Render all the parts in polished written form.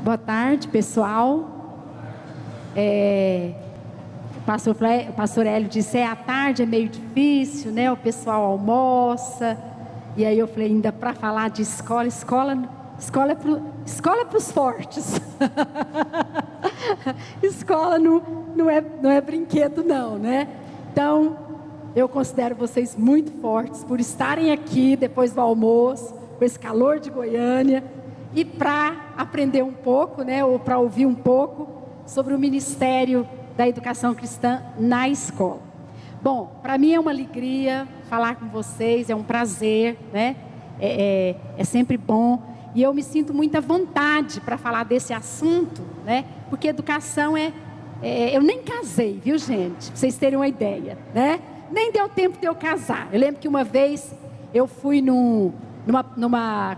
Boa tarde, pessoal. O pastor Hélio disse, à tarde é meio difícil, né? O pessoal almoça. E aí eu falei, ainda para falar de escola é para os fortes. Escola não é brinquedo não, né? Então, eu considero vocês muito fortes por estarem aqui depois do almoço, com esse calor de Goiânia, e para aprender um pouco, né? Ou para ouvir um pouco sobre o Ministério da Educação Cristã na escola. Bom, para mim é uma alegria falar com vocês, é um prazer, né? É sempre bom. E eu me sinto muita vontade para falar desse assunto, né? Porque educação eu nem casei, viu, gente? Para vocês terem uma ideia, né? Nem deu tempo de eu casar. Eu lembro que uma vez eu fui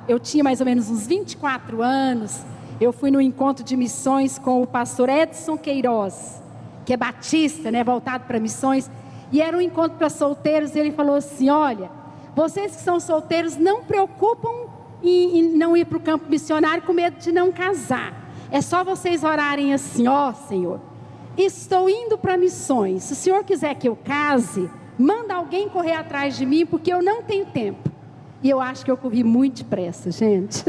eu tinha mais ou menos uns 24 anos, eu fui num encontro de missões com o pastor Edson Queiroz, que é batista, né? Voltado para missões. E era um encontro para solteiros, e ele falou assim, olha, vocês que são solteiros não preocupam em não ir para o campo missionário com medo de não casar. É só vocês orarem assim, ó Senhor, estou indo para missões, se o Senhor quiser que eu case, manda alguém correr atrás de mim, porque eu não tenho tempo. E eu acho que eu corri muito depressa, gente.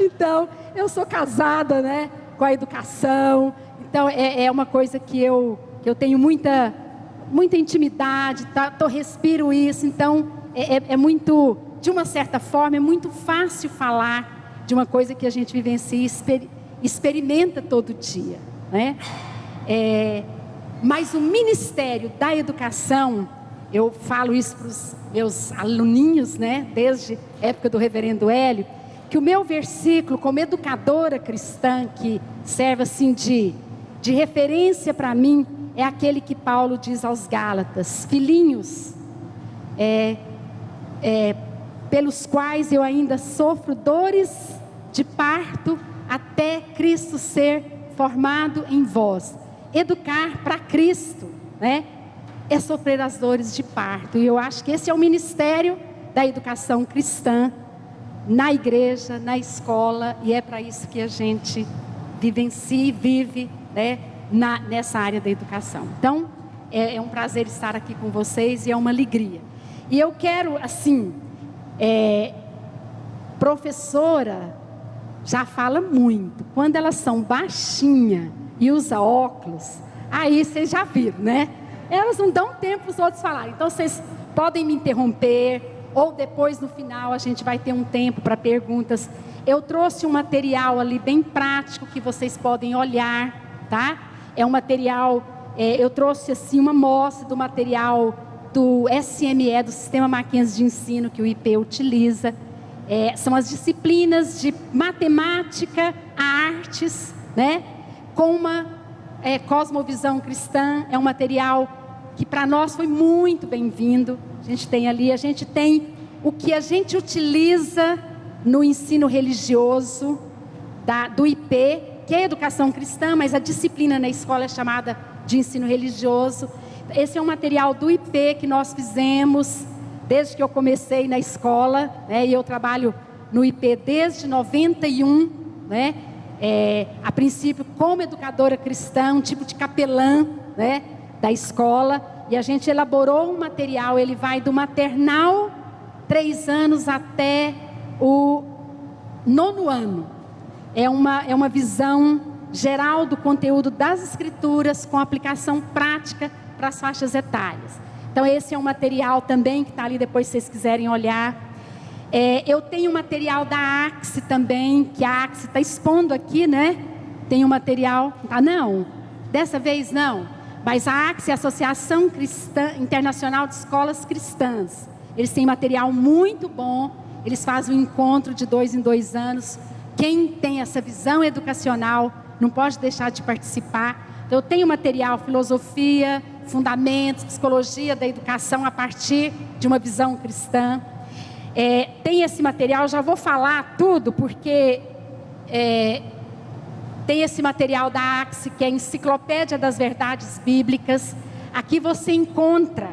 Então, eu sou casada, né, com a educação. Então, é uma coisa que eu tenho muita intimidade, tá? Respiro isso. Então, é muito, de uma certa forma, é muito fácil falar de uma coisa que a gente vivencia e experimenta todo dia, né? Mas o Ministério da Educação, eu falo isso para os meus aluninhos, né? Desde a época do reverendo Hélio, que o meu versículo, como educadora cristã, que serve assim de referência para mim, é aquele que Paulo diz aos Gálatas, filhinhos, pelos quais eu ainda sofro dores de parto, até Cristo ser formado em vós. Educar para Cristo, né? É sofrer as dores de parto. E eu acho que esse é o ministério da educação cristã, na igreja, na escola, e é para isso que a gente vivencia e vive, né? Nessa área da educação. Então, é um prazer estar aqui com vocês e é uma alegria. E eu quero, assim, professora já fala muito. Quando elas são baixinhas e usam óculos, aí vocês já viram, né? Elas não dão tempo para os outros falarem. Então, vocês podem me interromper, ou depois, no final, a gente vai ter um tempo para perguntas. Eu trouxe um material ali bem prático que vocês podem olhar, tá? É um material, eu trouxe assim uma amostra do material do SME, do Sistema Mackenzie de Ensino, que o IP utiliza. São as disciplinas de matemática, artes, né? Com uma cosmovisão cristã. É um material que para nós foi muito bem-vindo. A gente tem o que a gente utiliza no ensino religioso do IP, que é educação cristã, mas a disciplina na escola é chamada de ensino religioso. Esse é um material do IP que nós fizemos desde que eu comecei na escola, né? E eu trabalho no IP desde 91, né? A princípio como educadora cristã, um tipo de capelã, né? Da escola, e a gente elaborou um material, ele vai do maternal 3 anos até o 9º ano. É uma visão geral do conteúdo das escrituras com aplicação prática para as faixas etárias. Então esse é um material também que está ali, depois se vocês quiserem olhar. Eu tenho material da AXE também, que a AXE está expondo aqui, né? Tem um material, não, dessa vez não, mas a AXE é a Associação Cristã, Internacional de Escolas Cristãs. Eles têm material muito bom, eles fazem um encontro de 2 em 2 anos. Quem tem essa visão educacional não pode deixar de participar. Então, eu tenho material, filosofia, fundamentos, psicologia da educação a partir de uma visão cristã. Tem esse material, já vou falar tudo, porque tem esse material da AXE, que é a Enciclopédia das Verdades Bíblicas. Aqui você encontra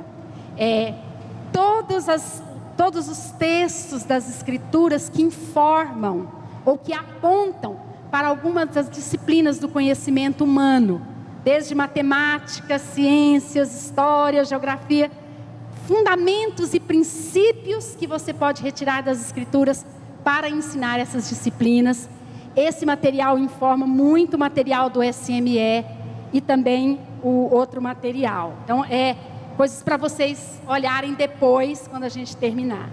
todos os textos das Escrituras que informam ou que apontam para algumas das disciplinas do conhecimento humano, desde matemática, ciências, história, geografia, fundamentos e princípios que você pode retirar das Escrituras para ensinar essas disciplinas. Esse material informa muito material do SME e também o outro material. Então, coisas para vocês olharem depois, quando a gente terminar.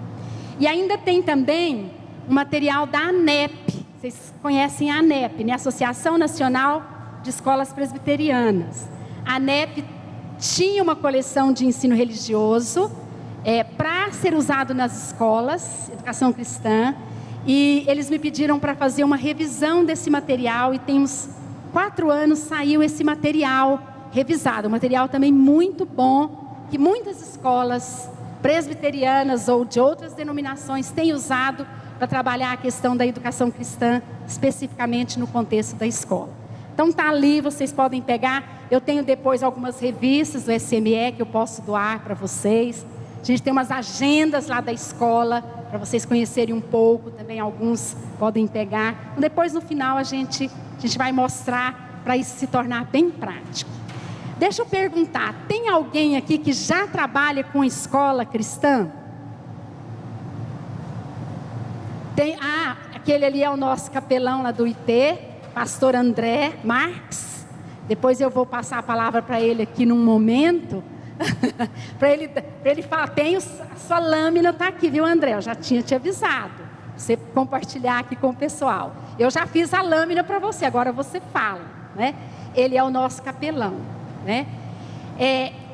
E ainda tem também o material da ANEP. Vocês conhecem a ANEP, né? Associação Nacional de Escolas Presbiterianas. A ANEP tinha uma coleção de ensino religioso para ser usado nas escolas, educação cristã, e eles me pediram para fazer uma revisão desse material, e tem uns 4 anos saiu esse material revisado, um material também muito bom, que muitas escolas presbiterianas ou de outras denominações têm usado para trabalhar a questão da educação cristã, especificamente no contexto da escola. Então está ali, vocês podem pegar. Eu tenho depois algumas revistas do SME que eu posso doar para vocês. A gente tem umas agendas lá da escola, para vocês conhecerem um pouco, também alguns podem pegar. Então, depois no final a gente vai mostrar para isso se tornar bem prático. Deixa eu perguntar, tem alguém aqui que já trabalha com escola cristã? Tem, aquele ali é o nosso capelão lá do IT, pastor André Marques. Depois eu vou passar a palavra para ele aqui num momento, para ele falar, a sua lâmina está aqui, viu, André? Eu já tinha te avisado, você compartilhar aqui com o pessoal. Eu já fiz a lâmina para você, agora você fala, né? Ele é o nosso capelão, né?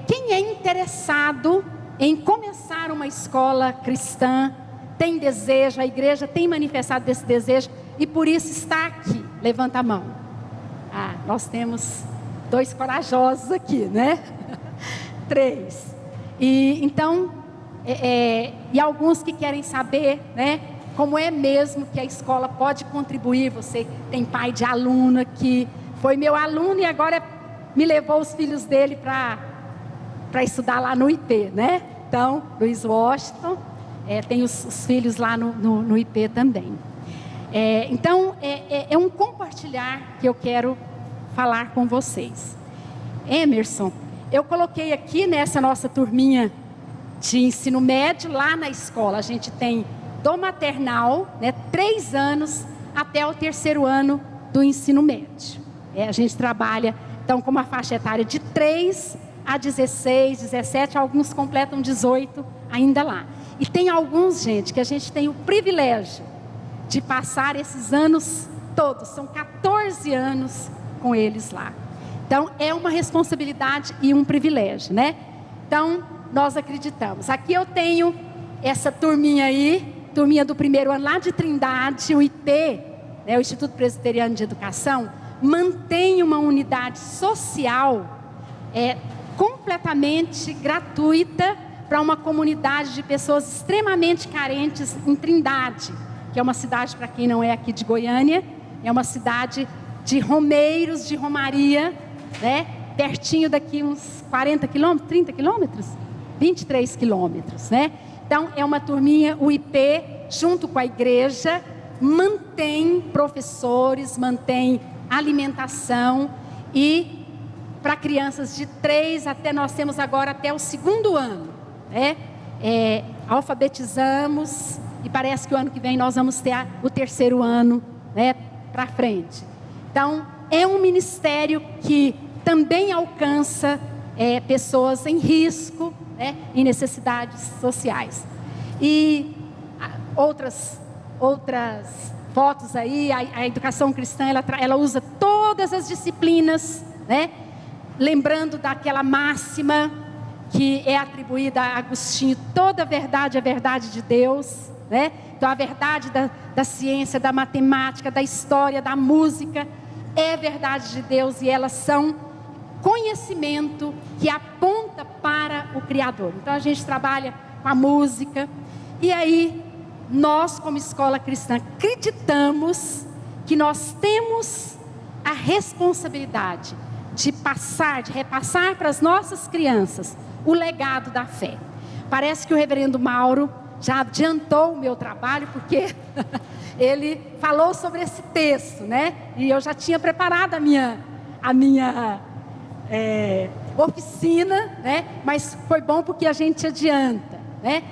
Quem é interessado em começar uma escola cristã, tem desejo, a igreja tem manifestado desse desejo e por isso está aqui, levanta a mão. Nós temos 2 corajosos aqui, né? 3. E então, e alguns que querem saber, né, como é mesmo que a escola pode contribuir. Você tem pai de aluno que foi meu aluno e agora me levou os filhos dele para estudar lá no IP, né? Então, Luiz Washington, tem os filhos lá no IP também. Então, é um compartilhar que eu quero falar com vocês. Emerson, eu coloquei aqui nessa nossa turminha de ensino médio, lá na escola, a gente tem do maternal, né, 3 anos até o 3º ano do ensino médio. A gente trabalha, então, com uma faixa etária de 3 a 16, 17, alguns completam 18 ainda lá. E tem alguns, gente, que a gente tem o privilégio de passar esses anos todos, são 14 anos com eles lá. Então, é uma responsabilidade e um privilégio, né? Então, nós acreditamos. Aqui eu tenho essa turminha aí, turminha do 1º ano lá de Trindade, o IP, né, o Instituto Presbiteriano de Educação, mantém uma unidade social completamente gratuita para uma comunidade de pessoas extremamente carentes em Trindade, que é uma cidade, para quem não é aqui de Goiânia, é uma cidade de romeiros, de romaria, né? Pertinho daqui uns 40 quilômetros, 30 quilômetros? 23 quilômetros, né? Então, é uma turminha, o IP, junto com a igreja, mantém professores, mantém alimentação e para crianças de 3 até, nós temos agora até o 2º ano, né? Alfabetizamos e parece que o ano que vem nós vamos ter o 3º ano, né, para frente. Então, é um ministério que também alcança pessoas em risco, né, em necessidades sociais. E outras fotos aí, a educação cristã, ela usa todas as disciplinas, né, lembrando daquela máxima que é atribuída a Agostinho: toda verdade é verdade de Deus, né? Então, a verdade da ciência, da matemática, da história, da música é verdade de Deus, e elas são conhecimento que aponta para o Criador. Então, a gente trabalha com a música, e aí nós, como escola cristã, acreditamos que nós temos a responsabilidade de repassar para as nossas crianças o legado da fé. Parece que o reverendo Mauro já adiantou o meu trabalho, porque ele falou sobre esse texto, né? E eu já tinha preparado a minha oficina, né? Mas foi bom porque a gente adianta, né?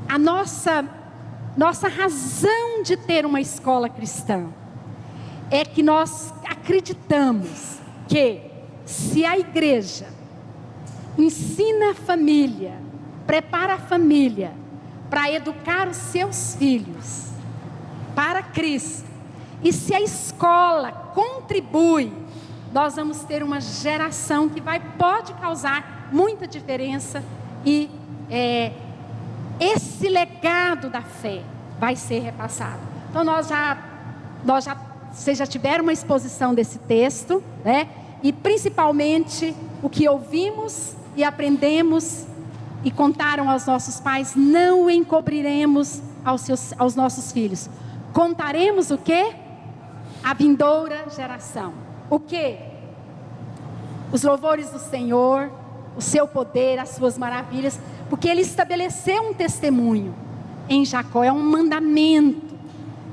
A nossa razão de ter uma escola cristã é que nós acreditamos que se a igreja ensina a família, prepara a família para educar os seus filhos para Cristo, e se a escola contribui, nós vamos ter uma geração que pode causar muita diferença, e esse legado da fé vai ser repassado. Então vocês já tiveram uma exposição desse texto, né? E principalmente o que ouvimos e aprendemos e contaram aos nossos pais, não encobriremos aos nossos filhos. Contaremos o quê? A vindoura geração. O quê? Os louvores do Senhor, o seu poder, as suas maravilhas, porque Ele estabeleceu um testemunho em Jacó, é um mandamento,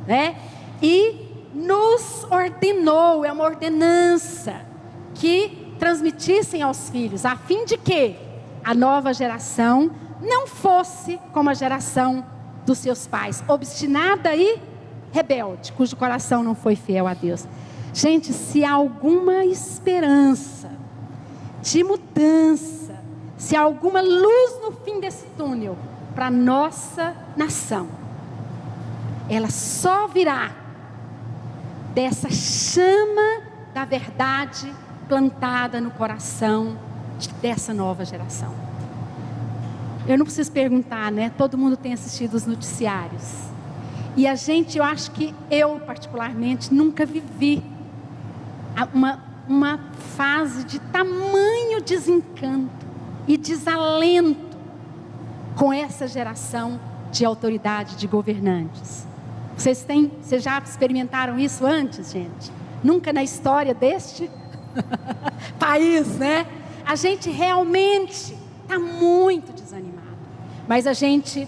né? E nos ordenou, é uma ordenança, que transmitissem aos filhos, a fim de que a nova geração não fosse como a geração dos seus pais, obstinada e rebelde, cujo coração não foi fiel a Deus. Gente, se há alguma esperança de mudança, se há alguma luz no fim desse túnel para a nossa nação, ela só virá dessa chama da verdade plantada no coração dessa nova geração. Eu não preciso perguntar, né? Todo mundo tem assistido os noticiários. E eu acho que eu particularmente nunca vivi uma fase de tamanho desencanto e desalento com essa geração de autoridade, de governantes. Vocês já experimentaram isso antes, gente? Nunca na história deste país, né? A gente realmente está muito desanimado. Mas a gente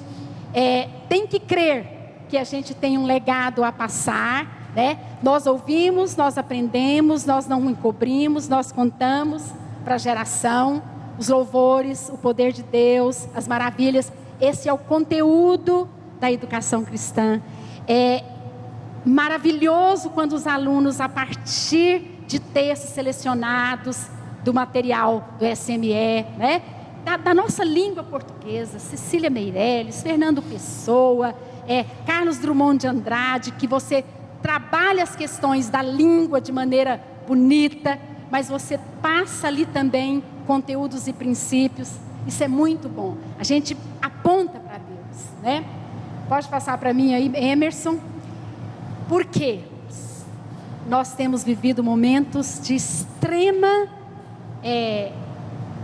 tem que crer que a gente tem um legado a passar, né? Nós ouvimos, nós aprendemos, nós não encobrimos, nós contamos para a geração os louvores, o poder de Deus, as maravilhas. Esse é o conteúdo da educação cristã. É maravilhoso quando os alunos, a partir de textos selecionados do material do SME, né? Da nossa língua portuguesa, Cecília Meirelles, Fernando Pessoa, Carlos Drummond de Andrade, que você trabalha as questões da língua de maneira bonita, mas você passa ali também conteúdos e princípios. Isso é muito bom. A gente aponta para Deus, né? Pode passar para mim aí, Emerson. Por quê? Nós temos vivido momentos de extrema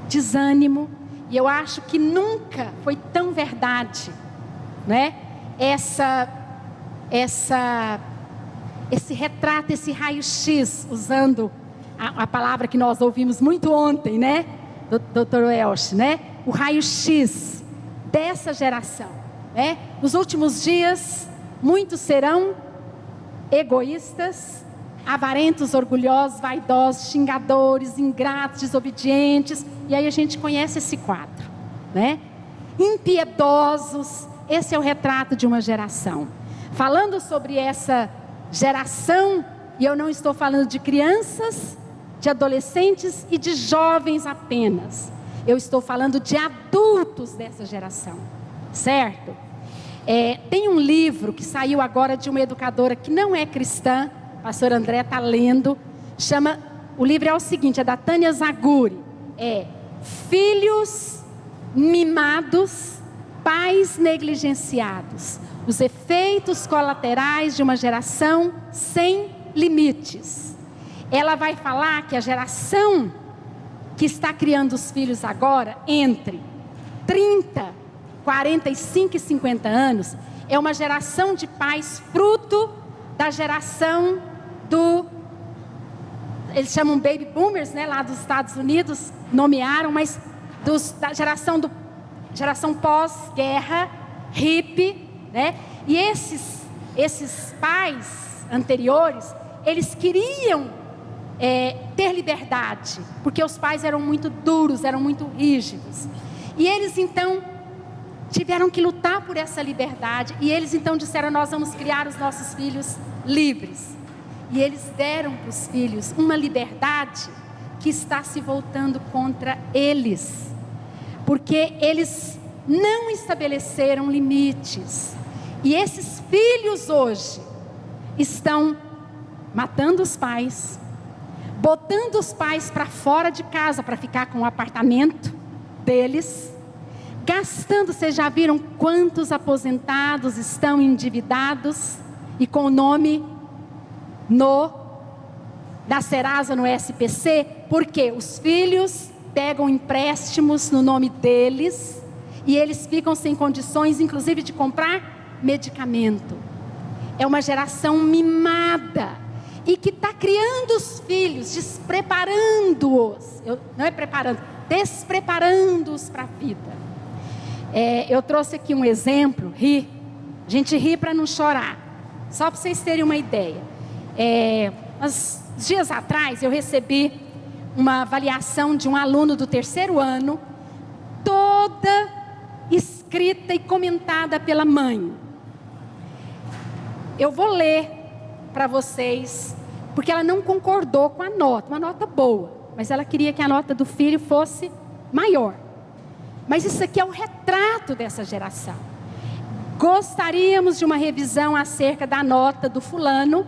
desânimo, e eu acho que nunca foi tão verdade, né? Esse retrato, esse raio-x, usando a palavra que nós ouvimos muito ontem, né? Dr. Welsh, né? O raio-x dessa geração, né? Nos últimos dias, muitos serão egoístas, avarentos, orgulhosos, vaidosos, xingadores, ingratos, desobedientes. E aí a gente conhece esse quadro, né? Impiedosos. Esse é o retrato de uma geração. Falando sobre essa geração, e eu não estou falando de crianças, de adolescentes e de jovens apenas. Eu estou falando de adultos dessa geração, certo? Tem um livro que saiu agora de uma educadora que não é cristã, o pastor André está lendo, o livro é o seguinte, é da Tânia Zaguri, Filhos Mimados, Pais Negligenciados, os efeitos colaterais de uma geração sem limites. Ela vai falar que a geração que está criando os filhos agora, entre 30, 45 e 50 anos, é uma geração de pais fruto da geração eles chamam baby boomers, né, lá dos Estados Unidos, nomearam, mas da geração geração pós-guerra, hippie, né? E esses pais anteriores, eles queriam ter liberdade, porque os pais eram muito duros, eram muito rígidos. E eles então tiveram que lutar por essa liberdade. E eles então disseram: nós vamos criar os nossos filhos livres. E eles deram para os filhos uma liberdade que está se voltando contra eles, porque eles não estabeleceram limites. E esses filhos hoje estão matando os pais, botando os pais para fora de casa para ficar com o apartamento deles, gastando. Vocês já viram quantos aposentados estão endividados e com o nome da Serasa no SPC? Porque os filhos pegam empréstimos no nome deles e eles ficam sem condições, inclusive, de comprar medicamento. É uma geração mimada e que está criando os filhos, despreparando-os, despreparando-os para a vida. Eu trouxe aqui um exemplo, a gente ri para não chorar, só para vocês terem uma ideia. Uns dias atrás eu recebi uma avaliação de um aluno do 3º ano, toda escrita e comentada pela mãe. Eu vou ler para vocês, porque ela não concordou com a nota, uma nota boa, mas ela queria que a nota do filho fosse maior. Mas isso aqui é o retrato dessa geração. Gostaríamos de uma revisão acerca da nota do fulano.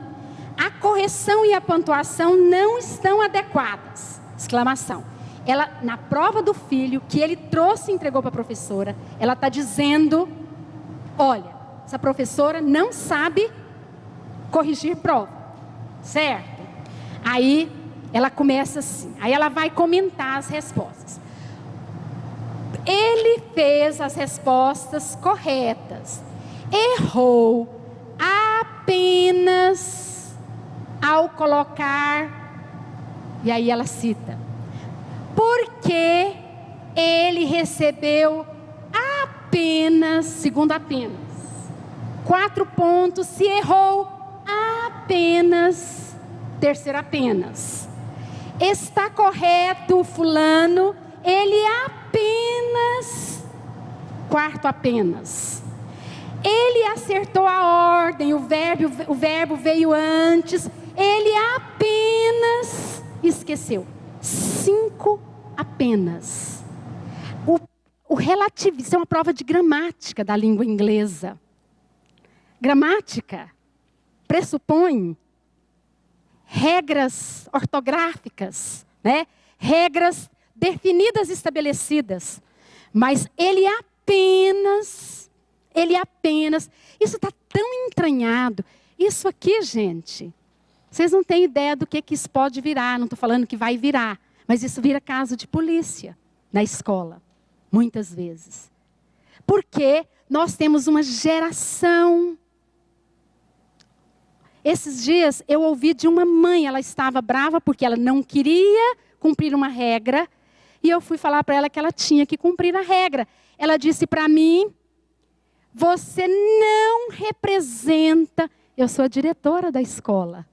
A correção e a pontuação não estão adequadas. Exclamação. Ela, na prova do filho, que ele trouxe e entregou para a professora, ela está dizendo: olha, essa professora não sabe corrigir prova, certo? Aí ela começa assim, aí ela vai comentar as respostas. Ele fez as respostas corretas, errou apenas ao colocar, e aí ela cita, porque ele recebeu apenas, segundo apenas, 4 pontos, se errou apenas, terceiro apenas. Está correto, fulano, ele apenas, quarto apenas. Ele acertou a ordem, o verbo veio antes, ele apenas esqueceu. 5 apenas. O relativo, isso é uma prova de gramática da língua inglesa. Gramática pressupõe regras ortográficas, né? Regras definidas e estabelecidas. Mas ele apenas, isso está tão entranhado. Isso aqui, gente, vocês não têm ideia do que isso pode virar. Não estou falando que vai virar, mas isso vira caso de polícia na escola, muitas vezes. Porque nós temos uma geração. Esses dias eu ouvi de uma mãe, ela estava brava porque ela não queria cumprir uma regra. E eu fui falar para ela que ela tinha que cumprir a regra. Ela disse para mim: você não representa... Eu sou a diretora da escola.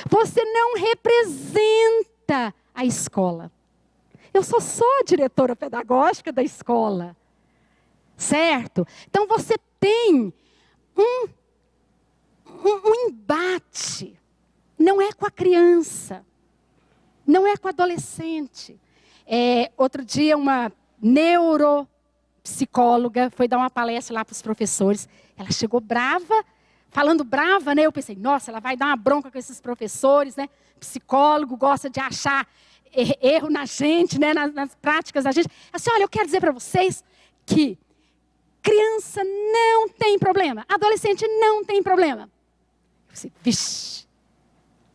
Você não representa a escola. Eu sou só a diretora pedagógica da escola. Certo? Então você tem um embate. Não é com a criança. Não é com o adolescente. Outro dia uma neuropsicóloga foi dar uma palestra lá para os professores. Ela chegou brava, falando brava, né? Eu pensei, nossa, ela vai dar uma bronca com esses professores, né? Psicólogo gosta de achar erro na gente, né? Nas práticas da gente. Assim, olha, eu quero dizer para vocês que criança não tem problema, adolescente não tem problema. Eu pensei, vixe.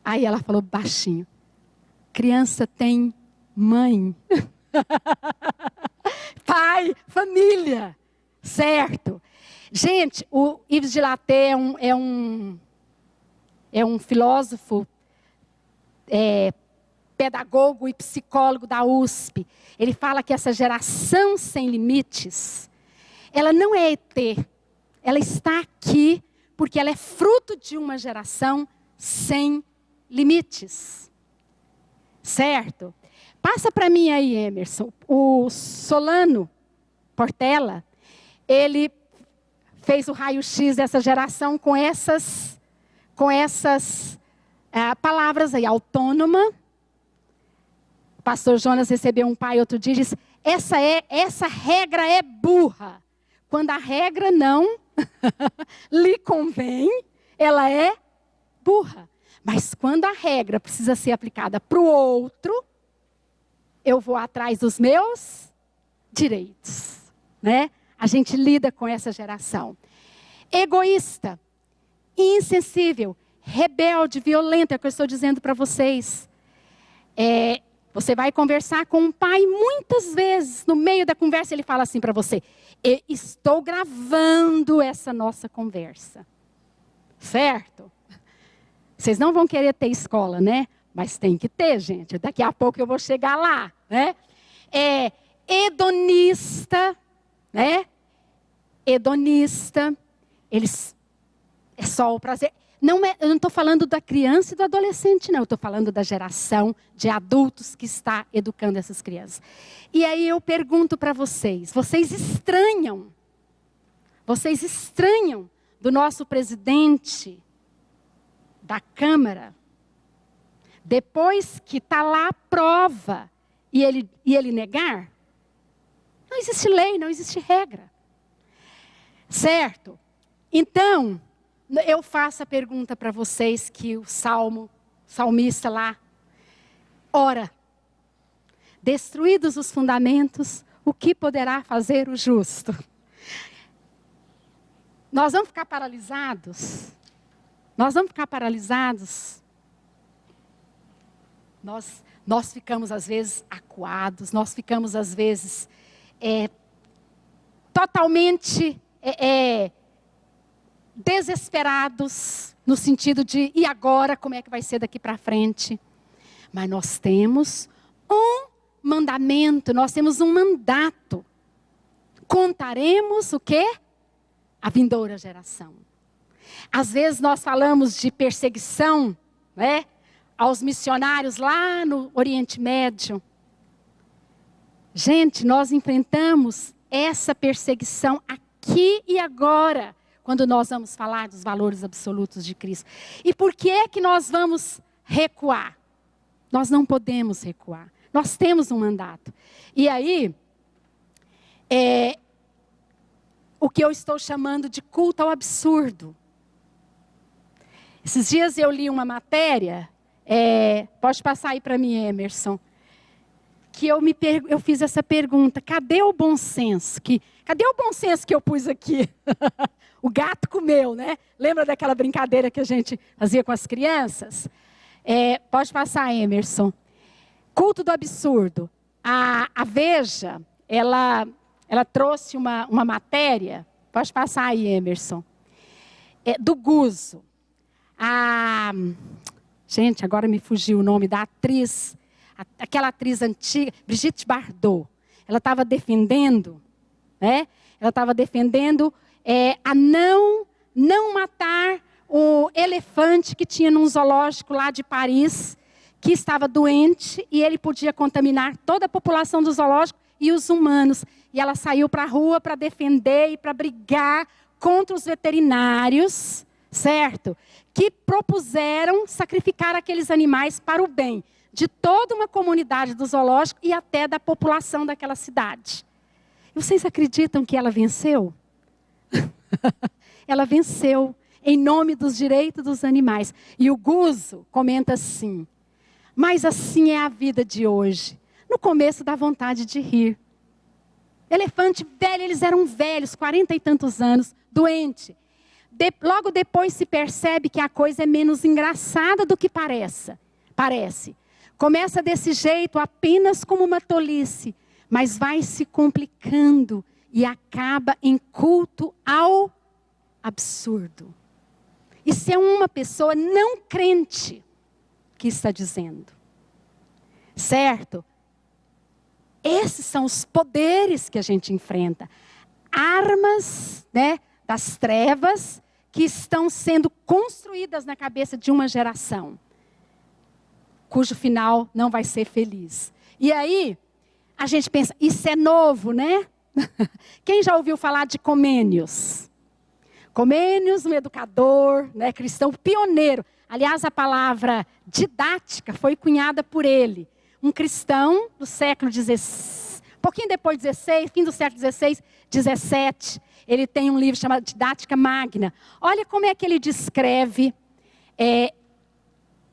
Aí ela falou baixinho: criança tem mãe, pai, família, certo? Gente, o Yves Dilaté é um filósofo pedagogo e psicólogo da USP. Ele fala que essa geração sem limites, ela não é ET. Ela está aqui porque ela é fruto de uma geração sem limites. Certo? Passa para mim aí, Emerson. O Solano Portela, ele fez o raio-x dessa geração com essas palavras aí, autônoma. O pastor Jonas recebeu um pai outro dia e disse, essa regra é burra. Quando a regra não lhe convém, ela é burra. Mas quando a regra precisa ser aplicada para o outro, eu vou atrás dos meus direitos, né? A gente lida com essa geração. Egoísta, insensível, rebelde, violenta, é o que eu estou dizendo para vocês. Você vai conversar com um pai, muitas vezes, no meio da conversa, ele fala assim para você, estou gravando essa nossa conversa. Certo? Vocês não vão querer ter escola, né? Mas tem que ter, gente. Daqui a pouco eu vou chegar lá, né? Hedonista, né? Hedonista. Eles... É só o prazer. Eu não estou falando da criança e do adolescente, não. Eu estou falando da geração de adultos que está educando essas crianças. E aí eu pergunto para vocês. Vocês estranham do nosso presidente da Câmara, depois que está lá a prova e ele negar? Não existe lei, não existe regra. Certo? Então, eu faço a pergunta para vocês que o salmista lá, ora, destruídos os fundamentos, o que poderá fazer o justo? Nós vamos ficar paralisados? Nós vamos ficar paralisados? Nós ficamos, às vezes, acuados. Nós ficamos, às vezes, totalmente desesperados. No sentido de, e agora? Como é que vai ser daqui para frente? Mas nós temos um mandamento. Nós temos um mandato. Contaremos o quê? A vindoura geração. Às vezes nós falamos de perseguição, né, aos missionários lá no Oriente Médio. Gente, nós enfrentamos essa perseguição aqui e agora, quando nós vamos falar dos valores absolutos de Cristo. E por que é que nós vamos recuar? Nós não podemos recuar. Nós temos um mandato. E aí, o que eu estou chamando de culto ao absurdo. Esses dias eu li uma matéria, pode passar aí para mim, Emerson, que eu fiz essa pergunta, cadê o bom senso? Cadê o bom senso que eu pus aqui? O gato comeu, né? Lembra daquela brincadeira que a gente fazia com as crianças? Pode passar, Emerson. Culto do absurdo. A Veja, ela trouxe uma matéria, pode passar aí, Emerson, do Guzo. Gente, agora me fugiu o nome da atriz, aquela atriz antiga, Brigitte Bardot. Ela estava defendendo, né? Ela estava defendendo a não matar o elefante que tinha num zoológico lá de Paris, que estava doente e ele podia contaminar toda a população do zoológico e os humanos. E ela saiu para a rua para defender e para brigar contra os veterinários, certo? Que propuseram sacrificar aqueles animais para o bem de toda uma comunidade do zoológico e até da população daquela cidade. Vocês acreditam que ela venceu? Ela venceu em nome dos direitos dos animais. E o Guzo comenta assim, mas assim é a vida de hoje. No começo dá vontade de rir. Elefante velho, eles eram velhos, 40 e tantos anos, doente. Logo depois se percebe que a coisa é menos engraçada do que parece. Começa desse jeito apenas como uma tolice, mas vai se complicando e acaba em culto ao absurdo. Isso é uma pessoa não crente que está dizendo. certo? Esses são os poderes que a gente enfrenta. Armas, né, das trevas que estão sendo construídas na cabeça de uma geração, cujo final não vai ser feliz. E aí, a gente pensa, isso é novo, né? Quem já ouviu falar de Comênios? Comênios, um educador, né, cristão pioneiro. Aliás, a palavra didática foi cunhada por ele. Um cristão do século XVI, um pouquinho depois do XVI, fim do século XVI, XVII. Ele tem um livro chamado Didática Magna. Olha como é que ele descreve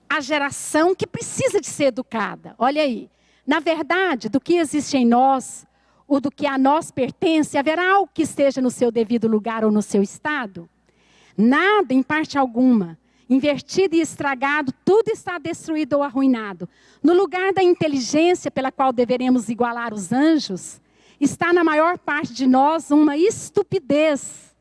a geração que precisa de ser educada. Olha aí. Na verdade, do que existe em nós, ou do que a nós pertence, haverá algo que esteja no seu devido lugar ou no seu estado? Nada, em parte alguma. Invertido e estragado, tudo está destruído ou arruinado. No lugar da inteligência pela qual deveremos igualar os anjos, está na maior parte de nós uma estupidez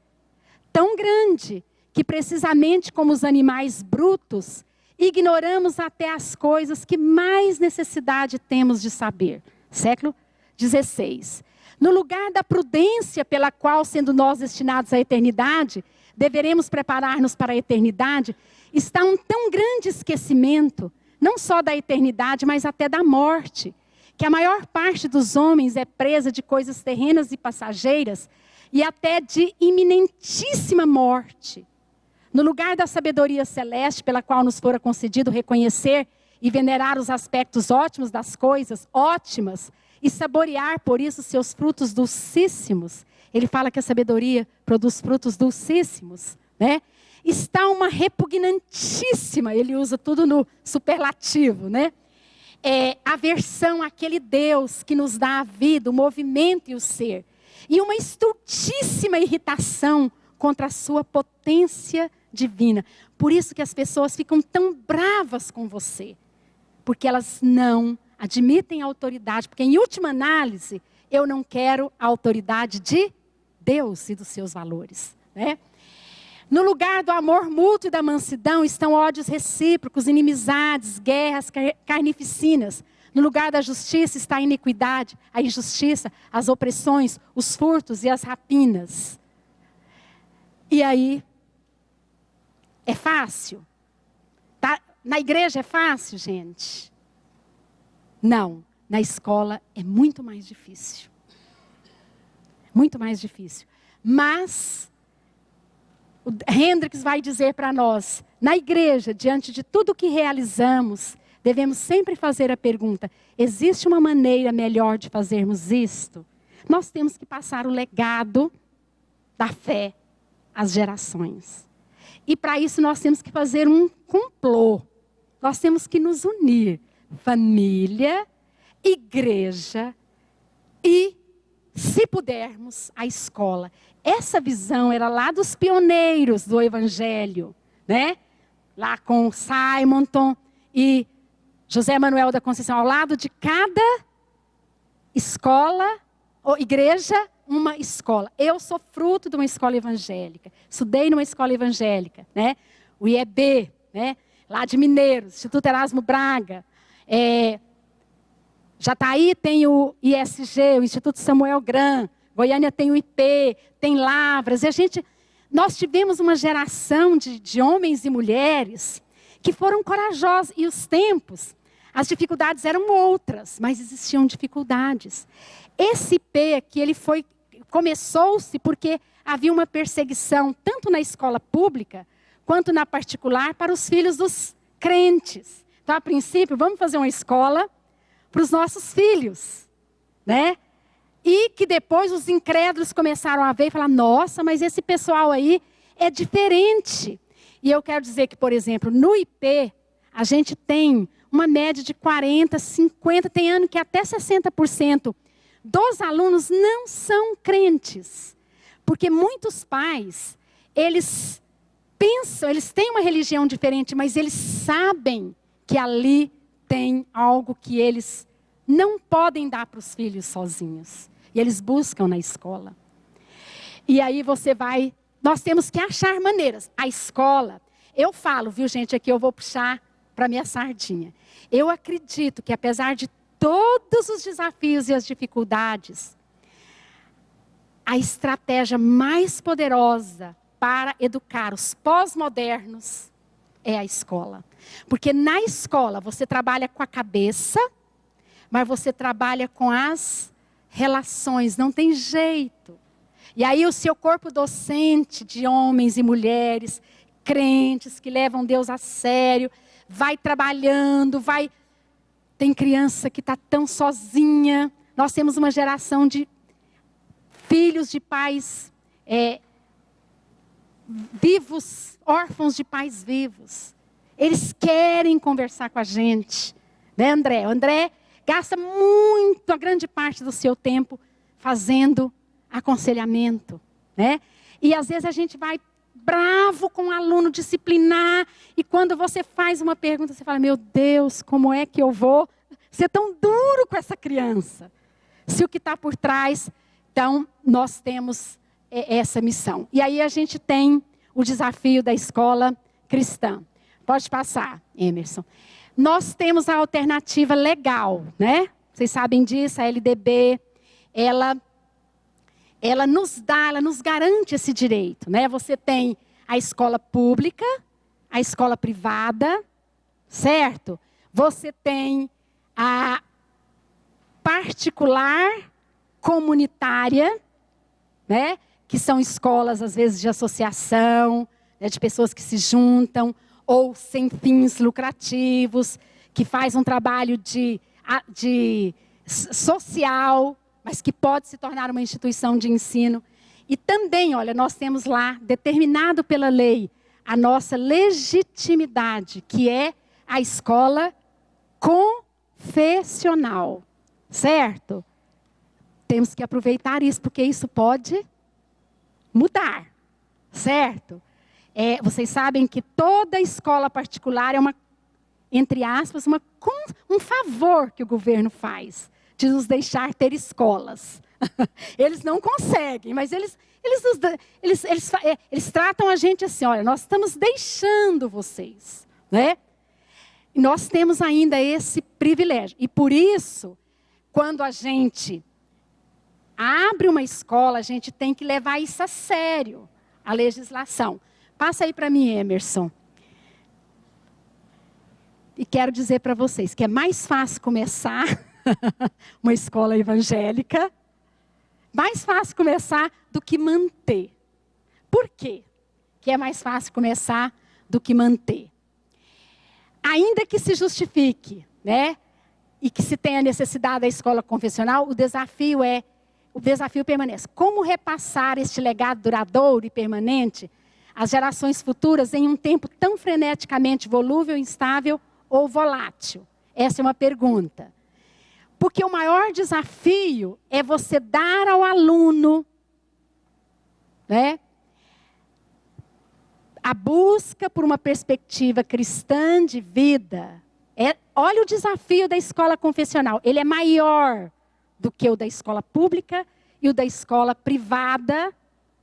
tão grande que, precisamente como os animais brutos, ignoramos até as coisas que mais necessidade temos de saber. Século XVI. No lugar da prudência pela qual, sendo nós destinados à eternidade, deveremos preparar-nos para a eternidade, está um tão grande esquecimento, não só da eternidade, mas até da morte, que a maior parte dos homens é presa de coisas terrenas e passageiras, e até de iminentíssima morte. No lugar da sabedoria celeste, pela qual nos fora concedido reconhecer e venerar os aspectos ótimos das coisas, ótimas, e saborear por isso seus frutos dulcíssimos. Ele fala que a sabedoria produz frutos dulcíssimos, né? Está uma repugnantíssima, ele usa tudo no superlativo, né? Aversão àquele Deus que nos dá a vida, o movimento e o ser. E uma estultíssima irritação contra a sua potência divina. Por isso que as pessoas ficam tão bravas com você. Porque elas não admitem a autoridade. Porque, em última análise, eu não quero a autoridade de Deus e dos seus valores, né? No lugar do amor mútuo e da mansidão estão ódios recíprocos, inimizades, guerras, carnificinas. No lugar da justiça está a iniquidade, a injustiça, as opressões, os furtos e as rapinas. E aí, é fácil? Tá? Na igreja é fácil, gente? Não, na escola é muito mais difícil. Muito mais difícil. Mas o Hendricks vai dizer para nós, na igreja, diante de tudo que realizamos, devemos sempre fazer a pergunta, existe uma maneira melhor de fazermos isto? Nós temos que passar o legado da fé às gerações. E para isso nós temos que fazer um complô. Nós temos que nos unir. Família, igreja e, se pudermos, a escola. Essa visão era lá dos pioneiros do Evangelho, né? Lá com Simonton e José Manuel da Conceição, ao lado de cada escola, ou igreja, uma escola. Eu sou fruto de uma escola evangélica. Estudei numa escola evangélica, né? O IEB, né? Lá de Mineiros, Instituto Erasmo Braga. Jataí tem o ISG, o Instituto Samuel Gran. Goiânia tem o IP, tem Lavras. E nós tivemos uma geração de homens e mulheres que foram corajosos. E os tempos, as dificuldades eram outras, mas existiam dificuldades. Esse IP aqui, começou-se porque havia uma perseguição, tanto na escola pública, quanto na particular, para os filhos dos crentes. Então, a princípio, vamos fazer uma escola para os nossos filhos, né? E que depois os incrédulos começaram a ver e falar, nossa, mas esse pessoal aí é diferente. E eu quero dizer que, por exemplo, no IP, a gente tem uma média de 40%, 50%, tem ano que até 60% dos alunos não são crentes. Porque muitos pais, eles pensam, eles têm uma religião diferente, mas eles sabem que ali tem algo que eles não podem dar para os filhos sozinhos. E eles buscam na escola. E aí nós temos que achar maneiras. A escola, eu falo, viu gente, aqui eu vou puxar para minha sardinha. Eu acredito que apesar de todos os desafios e as dificuldades, a estratégia mais poderosa para educar os pós-modernos é a escola. Porque na escola você trabalha com a cabeça, mas você trabalha com as relações, não tem jeito. E aí o seu corpo docente de homens e mulheres, crentes que levam Deus a sério, vai trabalhando, vai... Tem criança que está tão sozinha. Nós temos uma geração de filhos de pais vivos, órfãos de pais vivos. Eles querem conversar com a gente. Né, André? O André gasta a grande parte do seu tempo fazendo aconselhamento. Né? E às vezes a gente vai bravo com o aluno, disciplinar. E quando você faz uma pergunta, você fala, meu Deus, como é que eu vou ser tão duro com essa criança? Se o que está por trás... Então, nós temos essa missão. E aí a gente tem o desafio da escola cristã. Pode passar, Emerson. Nós temos a alternativa legal, né? Vocês sabem disso, a LDB, ela nos garante esse direito, né? Você tem a escola pública, a escola privada, certo? Você tem a particular, comunitária, né? Que são escolas, às vezes, de associação, né? De pessoas que se juntam, ou sem fins lucrativos, que faz um trabalho de social, mas que pode se tornar uma instituição de ensino. E também, olha, nós temos lá, determinado pela lei, a nossa legitimidade, que é a escola confessional, certo? Temos que aproveitar isso, porque isso pode mudar, certo? Vocês sabem que toda escola particular é uma, entre aspas, um favor que o governo faz, de nos deixar ter escolas. Eles não conseguem, mas eles tratam a gente assim, olha, nós estamos deixando vocês, né? E nós temos ainda esse privilégio. E por isso, quando a gente abre uma escola, a gente tem que levar isso a sério, a legislação. Passa aí para mim, Emerson. E quero dizer para vocês que é mais fácil começar uma escola evangélica, mais fácil começar do que manter. Por quê que é mais fácil começar do que manter? Ainda que se justifique, né? E que se tenha necessidade da escola confessional, o desafio permanece. Como repassar este legado duradouro e permanente às gerações futuras em um tempo tão freneticamente volúvel, instável ou volátil? Essa é uma pergunta. Porque o maior desafio é você dar ao aluno, né, a busca por uma perspectiva cristã de vida. Olha o desafio da escola confessional. Ele é maior do que o da escola pública e o da escola privada,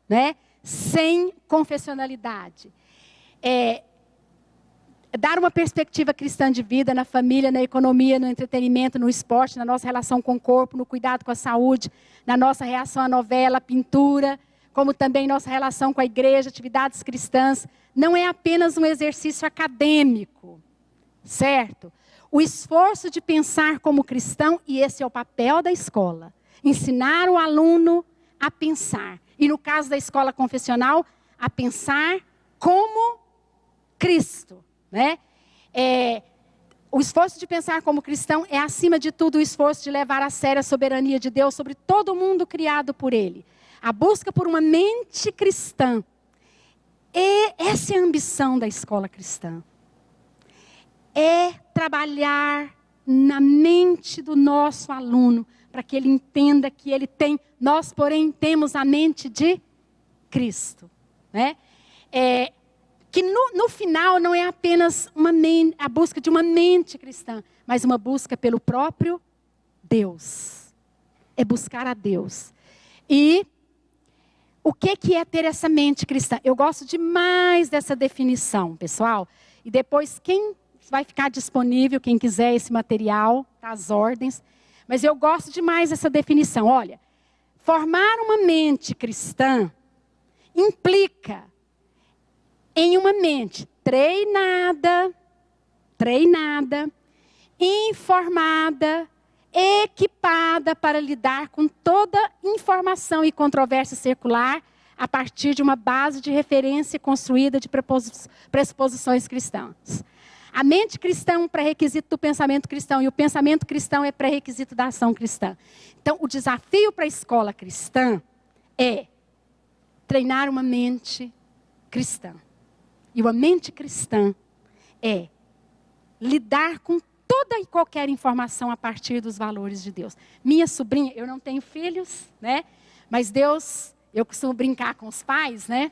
né, sem confessionalidade. Dar uma perspectiva cristã de vida na família, na economia, no entretenimento, no esporte, na nossa relação com o corpo, no cuidado com a saúde, na nossa reação à novela, à pintura, como também nossa relação com a igreja, atividades cristãs, não é apenas um exercício acadêmico, certo? O esforço de pensar como cristão, e esse é o papel da escola, ensinar o aluno a pensar. E no caso da escola confessional, a pensar como Cristo, né? O esforço de pensar como cristão é, acima de tudo, o esforço de levar a sério a soberania de Deus sobre todo o mundo criado por Ele. A busca por uma mente cristã. E essa é a ambição da escola cristã. É trabalhar na mente do nosso aluno, para que ele entenda que ele tem, nós, porém, temos a mente de Cristo, né? Que no final não é apenas a busca de uma mente cristã, mas uma busca pelo próprio Deus. É buscar a Deus. E o que é ter essa mente cristã? Eu gosto demais dessa definição, pessoal. E depois, quem vai ficar disponível, quem quiser esse material, tá, as ordens. Mas eu gosto demais dessa definição. Olha, formar uma mente cristã implica em uma mente treinada, informada, equipada para lidar com toda informação e controvérsia circular a partir de uma base de referência construída de pressuposições cristãs. A mente cristã é um pré-requisito do pensamento cristão e o pensamento cristão é pré-requisito da ação cristã. Então, o desafio para a escola cristã é treinar uma mente cristã. E uma mente cristã é lidar com toda e qualquer informação a partir dos valores de Deus. Minha sobrinha, eu não tenho filhos, né? Mas Deus, eu costumo brincar com os pais, né?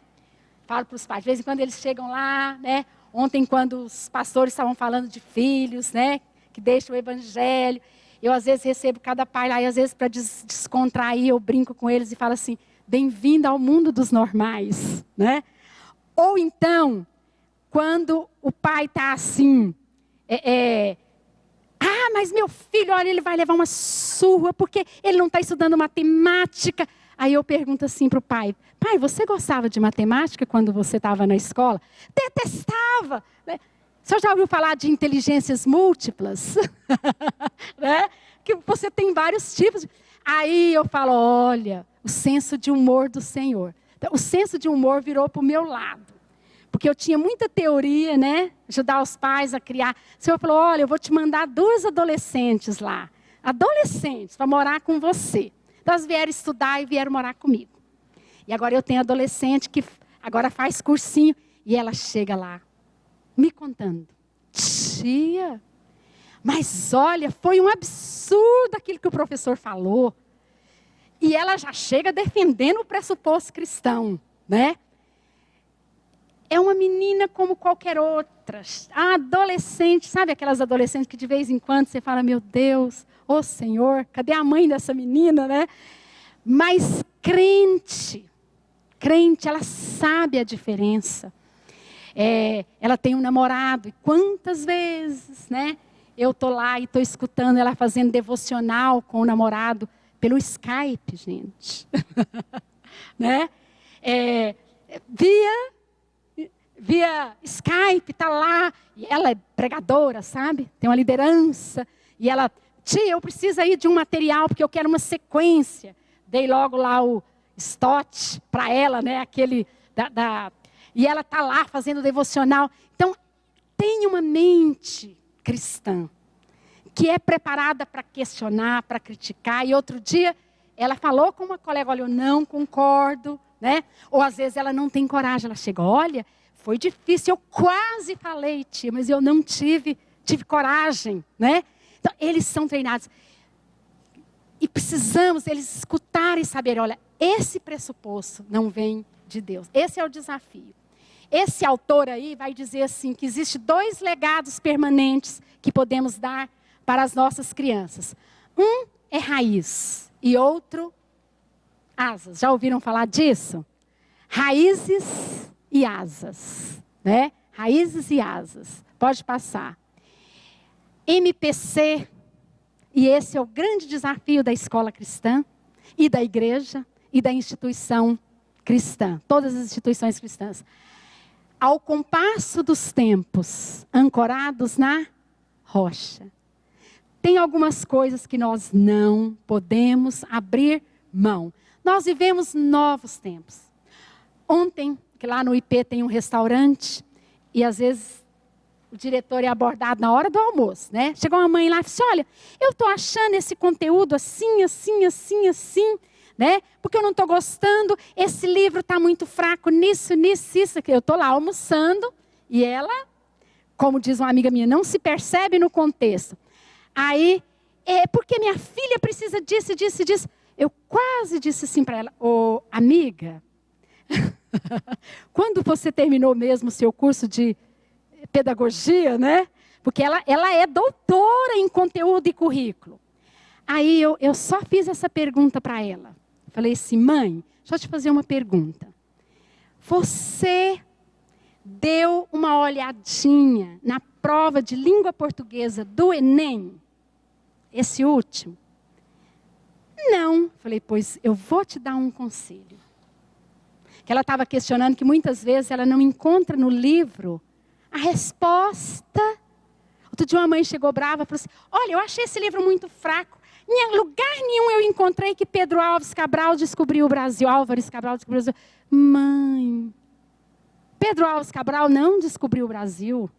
Falo para os pais, de vez em quando eles chegam lá, né? Ontem, quando os pastores estavam falando de filhos, né? Que deixam o evangelho. Eu, às vezes, recebo cada pai lá, e às vezes, para descontrair, eu brinco com eles e falo assim, bem-vindo ao mundo dos normais, né? Ou então, quando o pai está assim, mas meu filho, olha, ele vai levar uma surra, porque ele não está estudando matemática. Aí eu pergunto assim para o pai, pai, você gostava de matemática quando você estava na escola? Detestava, né? O senhor já ouviu falar de inteligências múltiplas? Né? Que você tem vários tipos. Aí eu falo, olha, o senso de humor do Senhor. Então, o senso de humor virou para o meu lado. Porque eu tinha muita teoria, né? Ajudar os pais a criar. O Senhor falou, olha, eu vou te mandar 2 adolescentes lá. Adolescentes, para morar com você. Então, elas vieram estudar e vieram morar comigo. E agora eu tenho adolescente que agora faz cursinho. E ela chega lá, me contando. Tia, mas olha, foi um absurdo aquilo que o professor falou. E ela já chega defendendo o pressuposto cristão, né? É uma menina como qualquer outra. A adolescente, sabe aquelas adolescentes que de vez em quando você fala, meu Deus, ô Senhor, cadê a mãe dessa menina, né? Mas crente, ela sabe a diferença. Ela tem um namorado, e quantas vezes, né? Eu estou lá e estou escutando ela fazendo devocional com o namorado pelo Skype, gente. Né? Via Skype, está lá, e ela é pregadora, sabe? Tem uma liderança, e ela, tia, eu preciso aí de um material, porque eu quero uma sequência. Dei logo lá o stot para ela, né? Aquele, e ela está lá fazendo devocional. Então, tem uma mente cristã, que é preparada para questionar, para criticar, e outro dia, ela falou com uma colega, olha, eu não concordo, né? Ou às vezes ela não tem coragem, ela chega, olha, foi difícil, eu quase falei, tia, mas eu não tive coragem, né? Então, eles são treinados. E precisamos eles escutarem e saber, olha, esse pressuposto não vem de Deus. Esse é o desafio. Esse autor aí vai dizer assim, que existe 2 legados permanentes que podemos dar para as nossas crianças. Um é raiz e outro, asas. Já ouviram falar disso? Raízes e asas, né? Raízes e asas. Pode passar. MPC, e esse é o grande desafio da escola cristã, e da igreja, e da instituição cristã. Todas as instituições cristãs. Ao compasso dos tempos, ancorados na rocha. Tem algumas coisas que nós não podemos abrir mão. Nós vivemos novos tempos. Ontem, que lá no IP tem um restaurante, e às vezes o diretor é abordado na hora do almoço, né? Chegou uma mãe lá e disse, olha, eu estou achando esse conteúdo assim, né? Porque eu não estou gostando, esse livro está muito fraco nisso. Eu estou lá almoçando, e ela, como diz uma amiga minha, não se percebe no contexto. Aí, porque minha filha precisa disso. Eu quase disse assim para ela, ô amiga, quando você terminou mesmo o seu curso de pedagogia, né? Porque ela é doutora em conteúdo e currículo. Aí eu só fiz essa pergunta para ela. Falei assim, mãe, deixa eu te fazer uma pergunta. Você deu 1 olhadinha na prova de língua portuguesa do Enem? Esse último? Não. Falei, pois eu vou te dar um conselho. Que ela estava questionando que muitas vezes ela não encontra no livro a resposta. Outro dia uma mãe chegou brava e falou assim, olha, eu achei esse livro muito fraco. Em lugar nenhum eu encontrei que Pedro Álvares Cabral descobriu o Brasil. Álvares Cabral descobriu o Brasil. Mãe, Pedro Álvares Cabral não descobriu o Brasil.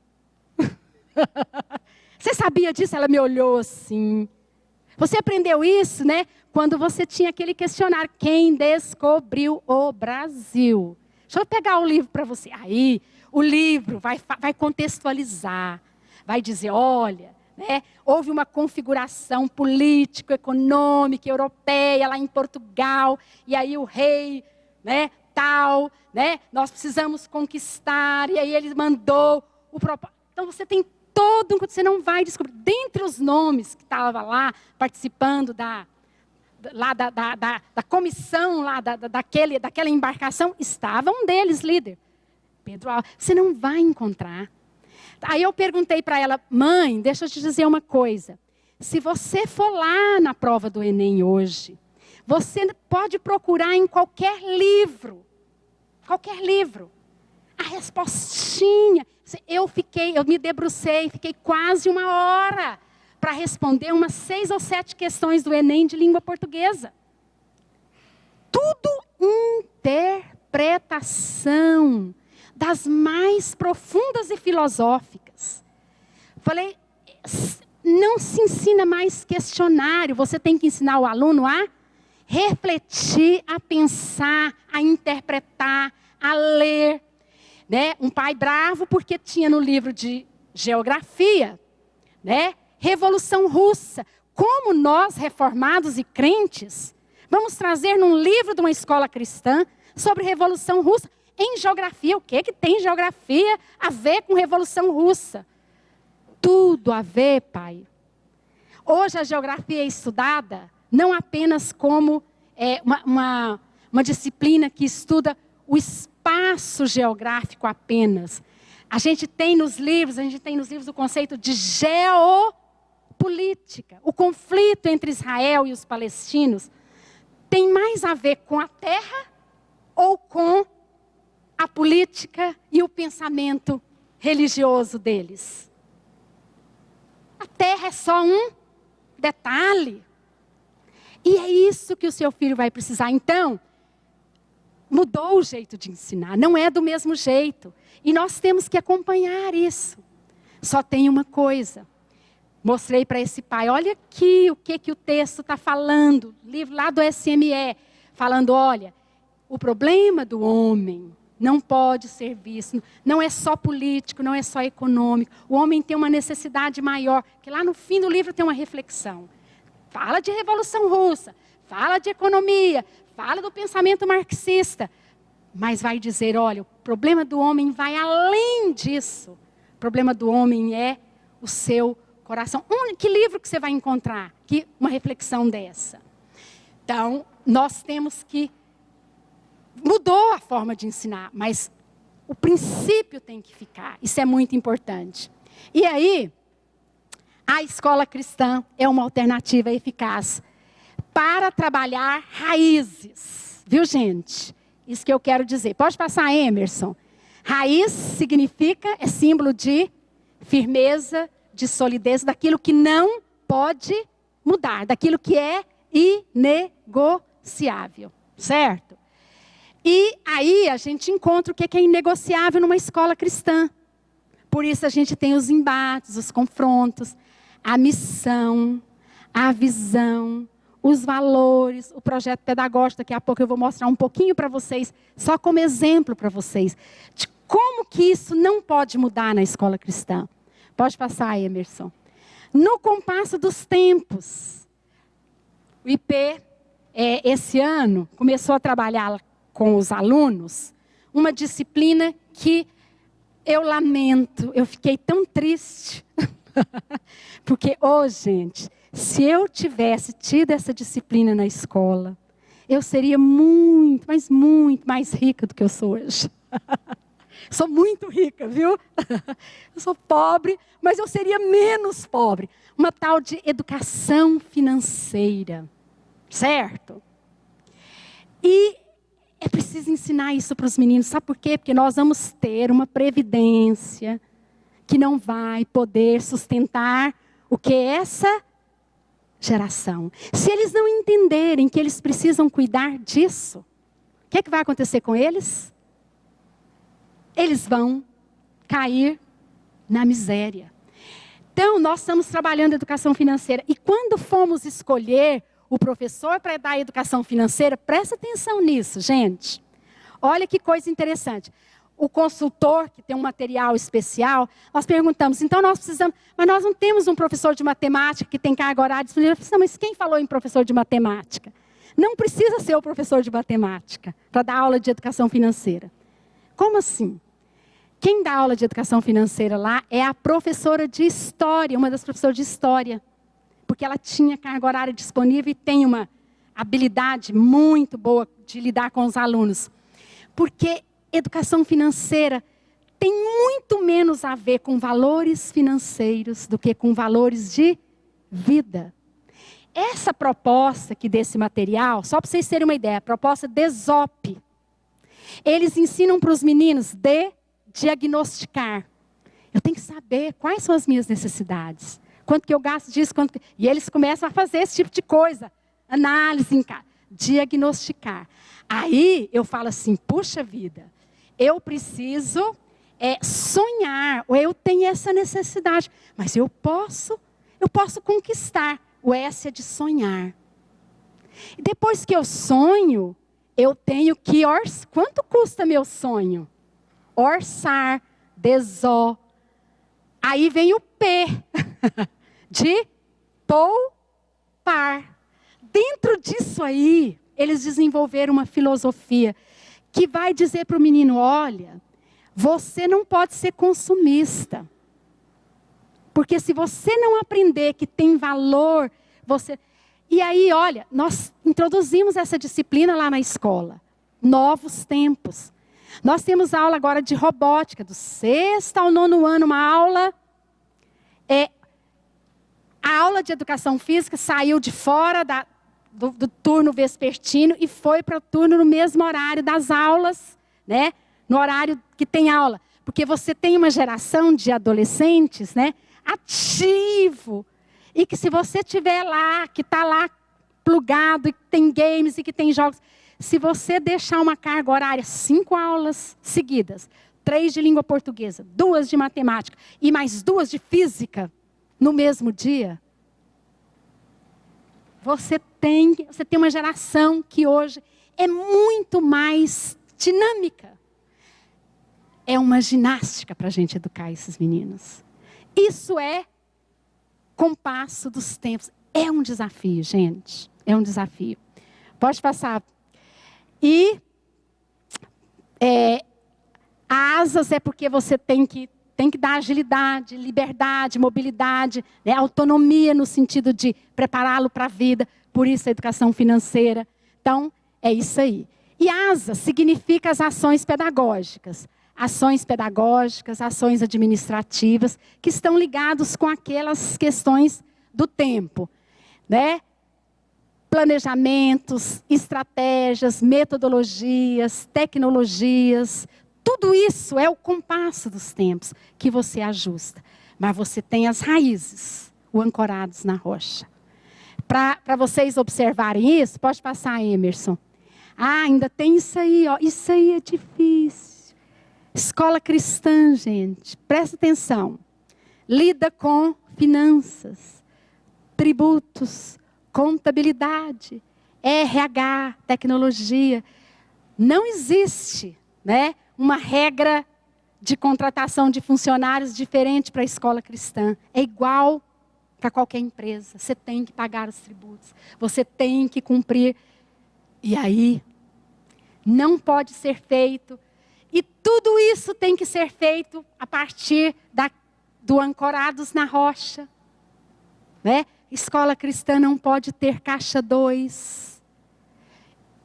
Você sabia disso? Ela me olhou assim. Você aprendeu isso, né? Quando você tinha aquele questionário, quem descobriu o Brasil? Deixa eu pegar o livro para você. Aí, o livro vai contextualizar, vai dizer, olha, né, houve uma configuração político-econômica europeia lá em Portugal, e aí o rei, né, tal, né, nós precisamos conquistar, e aí ele mandou o propósito. Então você tem todo, você não vai descobrir. Dentre os nomes que estavam lá, participando da comissão, lá daquela embarcação, estava um deles, líder. Pedro Álvares. Você não vai encontrar. Aí eu perguntei para ela, mãe, deixa eu te dizer uma coisa. Se você for lá na prova do Enem hoje, você pode procurar em qualquer livro. Qualquer livro. A respostinha. Eu me debrucei, fiquei quase 1 hora para responder umas 6 ou 7 questões do Enem de língua portuguesa. Tudo interpretação das mais profundas e filosóficas. Falei, não se ensina mais questionário, você tem que ensinar o aluno a refletir, a pensar, a interpretar, a ler. Né? Um pai bravo porque tinha no livro de geografia, né? Revolução Russa. Como nós, reformados e crentes, vamos trazer num livro de uma escola cristã sobre Revolução Russa? Em geografia, o que tem geografia a ver com Revolução Russa? Tudo a ver, pai. Hoje a geografia é estudada não apenas como uma disciplina que estuda o espaço geográfico apenas. A gente tem nos livros o conceito de geopolítica. O conflito entre Israel e os palestinos tem mais a ver com a terra ou com a política e o pensamento religioso deles. A terra é só um detalhe. E é isso que o seu filho vai precisar. Então, mudou o jeito de ensinar, não é do mesmo jeito. E nós temos que acompanhar isso. Só tem uma coisa. Mostrei para esse pai, olha aqui o que o texto está falando. Livro lá do SME, falando, olha, o problema do homem não pode ser visto. Não é só político, não é só econômico. O homem tem uma necessidade maior. Que lá no fim do livro tem uma reflexão. Fala de Revolução Russa, fala de economia, fala do pensamento marxista, mas vai dizer, olha, o problema do homem vai além disso. O problema do homem é o seu coração. Que livro que você vai encontrar? Uma reflexão dessa. Então, nós temos que... Mudou a forma de ensinar, mas o princípio tem que ficar. Isso é muito importante. E aí, a escola cristã é uma alternativa eficaz para trabalhar raízes. Viu, gente? Isso que eu quero dizer. Pode passar, Emerson. Raiz significa, é símbolo de firmeza, de solidez, daquilo que não pode mudar, daquilo que é inegociável, certo? E aí a gente encontra o que é inegociável numa escola cristã. Por isso a gente tem os embates, os confrontos, a missão, a visão, os valores, o projeto pedagógico. Daqui a pouco eu vou mostrar um pouquinho para vocês, só como exemplo para vocês, de como que isso não pode mudar na escola cristã. Pode passar, Emerson. No compasso dos tempos, o IP, esse ano, começou a trabalhar com os alunos uma disciplina que eu lamento, eu fiquei tão triste. Porque, gente, se eu tivesse tido essa disciplina na escola, eu seria muito, mas muito mais rica do que eu sou hoje. Sou muito rica, viu? Eu sou pobre, mas eu seria menos pobre. Uma tal de educação financeira, certo? E é preciso ensinar isso para os meninos. Sabe por quê? Porque nós vamos ter uma previdência que não vai poder sustentar o que essa geração. Se eles não entenderem que eles precisam cuidar disso, o que vai acontecer com eles? Eles vão cair na miséria. Então, nós estamos trabalhando educação financeira. E quando fomos escolher o professor para dar educação financeira, presta atenção nisso, gente. Olha que coisa interessante. O consultor, que tem um material especial, nós perguntamos, então nós precisamos, mas nós não temos um professor de matemática que tem carga horária disponível. Mas quem falou em professor de matemática? Não precisa ser o professor de matemática para dar aula de educação financeira. Como assim? Quem dá aula de educação financeira lá é a professora de história, uma das professoras de história. Porque ela tinha carga horária disponível e tem uma habilidade muito boa de lidar com os alunos. Porque educação financeira tem muito menos a ver com valores financeiros do que com valores de vida. Essa proposta aqui desse material, só para vocês terem uma ideia, a proposta de ESOP. Eles ensinam para os meninos diagnosticar. Eu tenho que saber quais são as minhas necessidades. Quanto que eu gasto disso, E eles começam a fazer esse tipo de coisa. Análise, diagnosticar. Aí eu falo assim, puxa vida, eu preciso sonhar, ou eu tenho essa necessidade, mas eu posso conquistar. O S é de sonhar. E depois que eu sonho, eu tenho que quanto custa meu sonho? Orçar, Aí vem o P, de poupar. Dentro disso aí, eles desenvolveram uma filosofia que vai dizer para o menino, olha, você não pode ser consumista. Porque se você não aprender que tem valor, você... E aí, olha, nós introduzimos essa disciplina lá na escola. Novos tempos. Nós temos aula agora de robótica, do 6º ao 9º ano, uma aula. A aula de educação física saiu de fora do turno vespertino e foi para o turno no mesmo horário das aulas, né? No horário que tem aula. Porque você tem uma geração de adolescentes, né? Ativo. E que se você estiver lá, que está lá plugado, e que tem games e que tem jogos, se você deixar uma carga horária, 5 aulas seguidas, 3 de língua portuguesa, 2 de matemática e mais 2 de física no mesmo dia, você tem uma geração que hoje é muito mais dinâmica. É uma ginástica para a gente educar esses meninos. Isso é compasso dos tempos. É um desafio, gente. É um desafio. Pode passar. E asas é porque você tem que dar agilidade, liberdade, mobilidade, né? Autonomia no sentido de prepará-lo para a vida. Por isso a educação financeira. Então, é isso aí. E asa significa as ações pedagógicas. Ações pedagógicas, ações administrativas, que estão ligados com aquelas questões do tempo, né? Planejamentos, estratégias, metodologias, tecnologias, tudo isso é o compasso dos tempos que você ajusta. Mas você tem as raízes, o ancorados na rocha. Para vocês observarem isso, pode passar, Emerson. Ainda tem isso aí, ó. Isso aí é difícil. Escola cristã, gente, presta atenção. Lida com finanças, tributos, contabilidade, RH, tecnologia. Não existe, né, uma regra de contratação de funcionários diferente para a escola cristã. É igual para qualquer empresa. Você tem que pagar os tributos. Você tem que cumprir. E aí, não pode ser feito. E tudo isso tem que ser feito a partir do ancorados na rocha. Né? Escola cristã não pode ter caixa 2.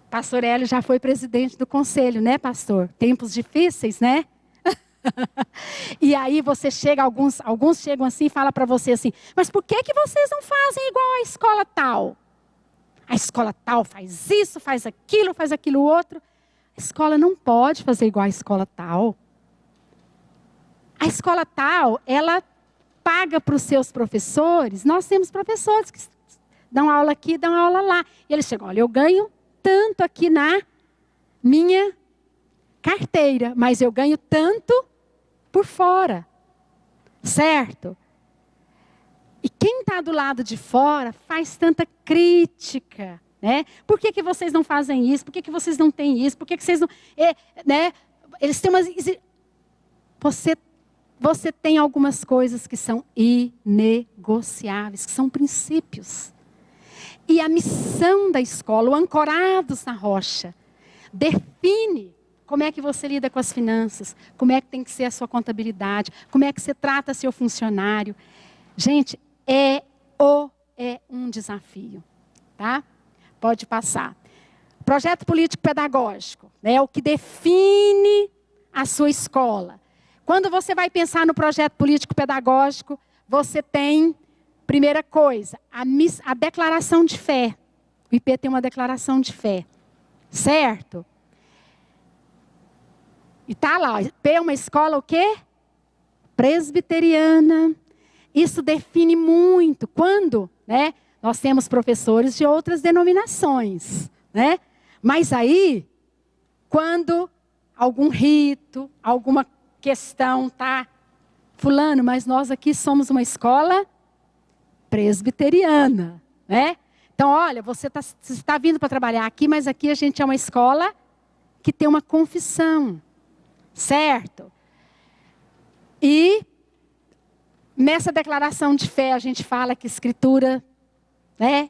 Pastor Hélio já foi presidente do conselho, né, pastor? Tempos difíceis, né? E aí você chega, alguns chegam assim e falam para você assim, mas por que vocês não fazem igual a escola tal? A escola tal faz isso, faz aquilo outro. A escola não pode fazer igual a escola tal. A escola tal, ela paga para os seus professores. Nós temos professores que dão aula aqui, dão aula lá. E eles chegam, olha, eu ganho tanto aqui na minha carteira, mas eu ganho tanto por fora. Certo? E quem está do lado de fora faz tanta crítica, né? Por que vocês não fazem isso? Por que vocês não têm isso? Por que vocês não... né? Eles têm umas... Você tem algumas coisas que são inegociáveis, que são princípios. E a missão da escola, o Ancorados na Rocha, define como é que você lida com as finanças, como é que tem que ser a sua contabilidade, como é que você trata seu funcionário. Gente, é um desafio, tá? Pode passar. Projeto político-pedagógico, né? É o que define a sua escola. Quando você vai pensar no projeto político-pedagógico, você tem, primeira coisa, a declaração de fé. O IP tem uma declaração de fé, certo? E tá lá, o IP é uma escola o quê? Presbiteriana. Isso define muito. Quando, né, nós temos professores de outras denominações, né? Mas aí, quando algum rito, alguma questão tá fulano, mas nós aqui somos uma escola presbiteriana, né? Então, olha, você está vindo para trabalhar aqui, mas aqui a gente é uma escola que tem uma confissão, certo? E nessa declaração de fé, a gente fala que escritura, né,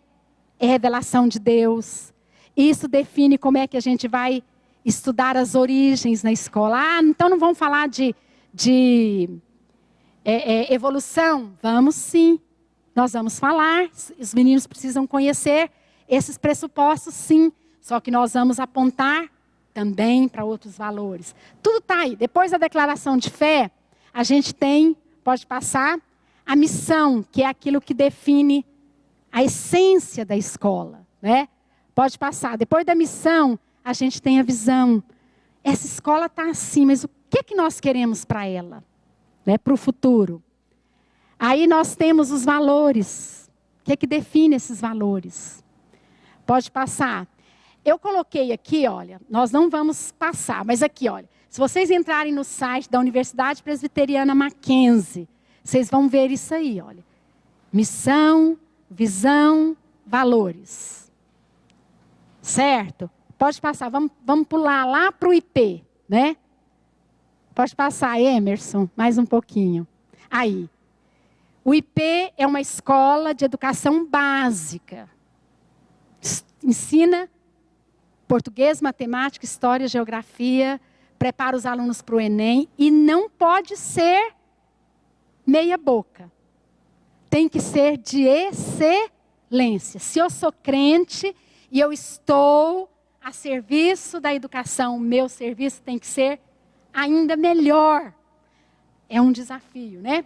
é revelação de Deus. Isso define como é que a gente vai estudar as origens na escola. Ah, então não vamos falar de evolução? Vamos sim. Nós vamos falar. Os meninos precisam conhecer esses pressupostos, sim. Só que nós vamos apontar também para outros valores. Tudo está aí. Depois da declaração de fé, a gente tem... Pode passar a missão, que é aquilo que define a essência da escola, né? Pode passar. Depois da missão, a gente tem a visão. Essa escola está assim, mas o que nós queremos para ela? Né? Para o futuro. Aí nós temos os valores. O que define esses valores? Pode passar. Eu coloquei aqui, olha, nós não vamos passar, mas aqui, olha. Se vocês entrarem no site da Universidade Presbiteriana Mackenzie, vocês vão ver isso aí, olha. Missão, visão, valores. Certo? Pode passar, vamos pular lá para o IP, né? Pode passar, Emerson, mais um pouquinho. Aí. O IP é uma escola de educação básica. Ensina português, matemática, história, geografia, prepara os alunos para o Enem e não pode ser meia boca. Tem que ser de excelência. Se eu sou crente e eu estou a serviço da educação, meu serviço tem que ser ainda melhor. É um desafio, né?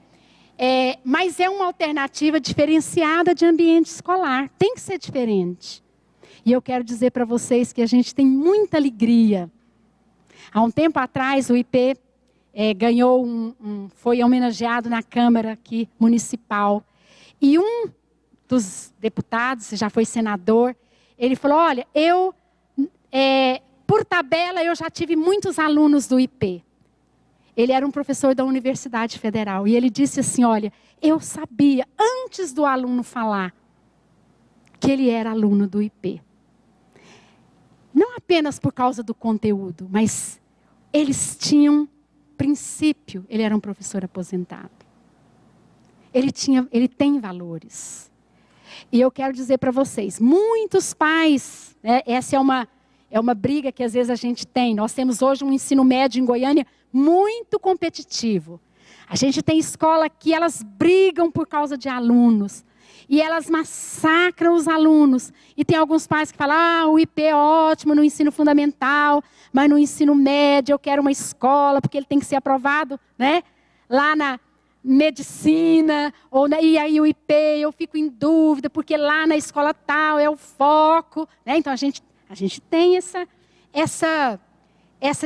Mas é uma alternativa diferenciada de ambiente escolar. Tem que ser diferente. E eu quero dizer para vocês que a gente tem muita alegria. Há um tempo atrás, o IP ganhou foi homenageado na Câmara aqui, municipal. E um dos deputados, já foi senador, ele falou, olha, por tabela, eu já tive muitos alunos do IP. Ele era um professor da Universidade Federal. E ele disse assim, olha, eu sabia, antes do aluno falar, que ele era aluno do IP. Não apenas por causa do conteúdo, mas eles tinham princípio. Ele era um professor aposentado. Ele tem valores. E eu quero dizer para vocês, muitos pais, né, essa é uma briga que às vezes a gente tem. Nós temos hoje um ensino médio em Goiânia muito competitivo. A gente tem escola que elas brigam por causa de alunos. e elas massacram os alunos. E tem alguns pais que falam, o IP é ótimo no ensino fundamental, mas no ensino médio eu quero uma escola, porque ele tem que ser aprovado, né? Lá na medicina, e aí o IP eu fico em dúvida, porque lá na escola tal é o foco, né? Então a gente tem essa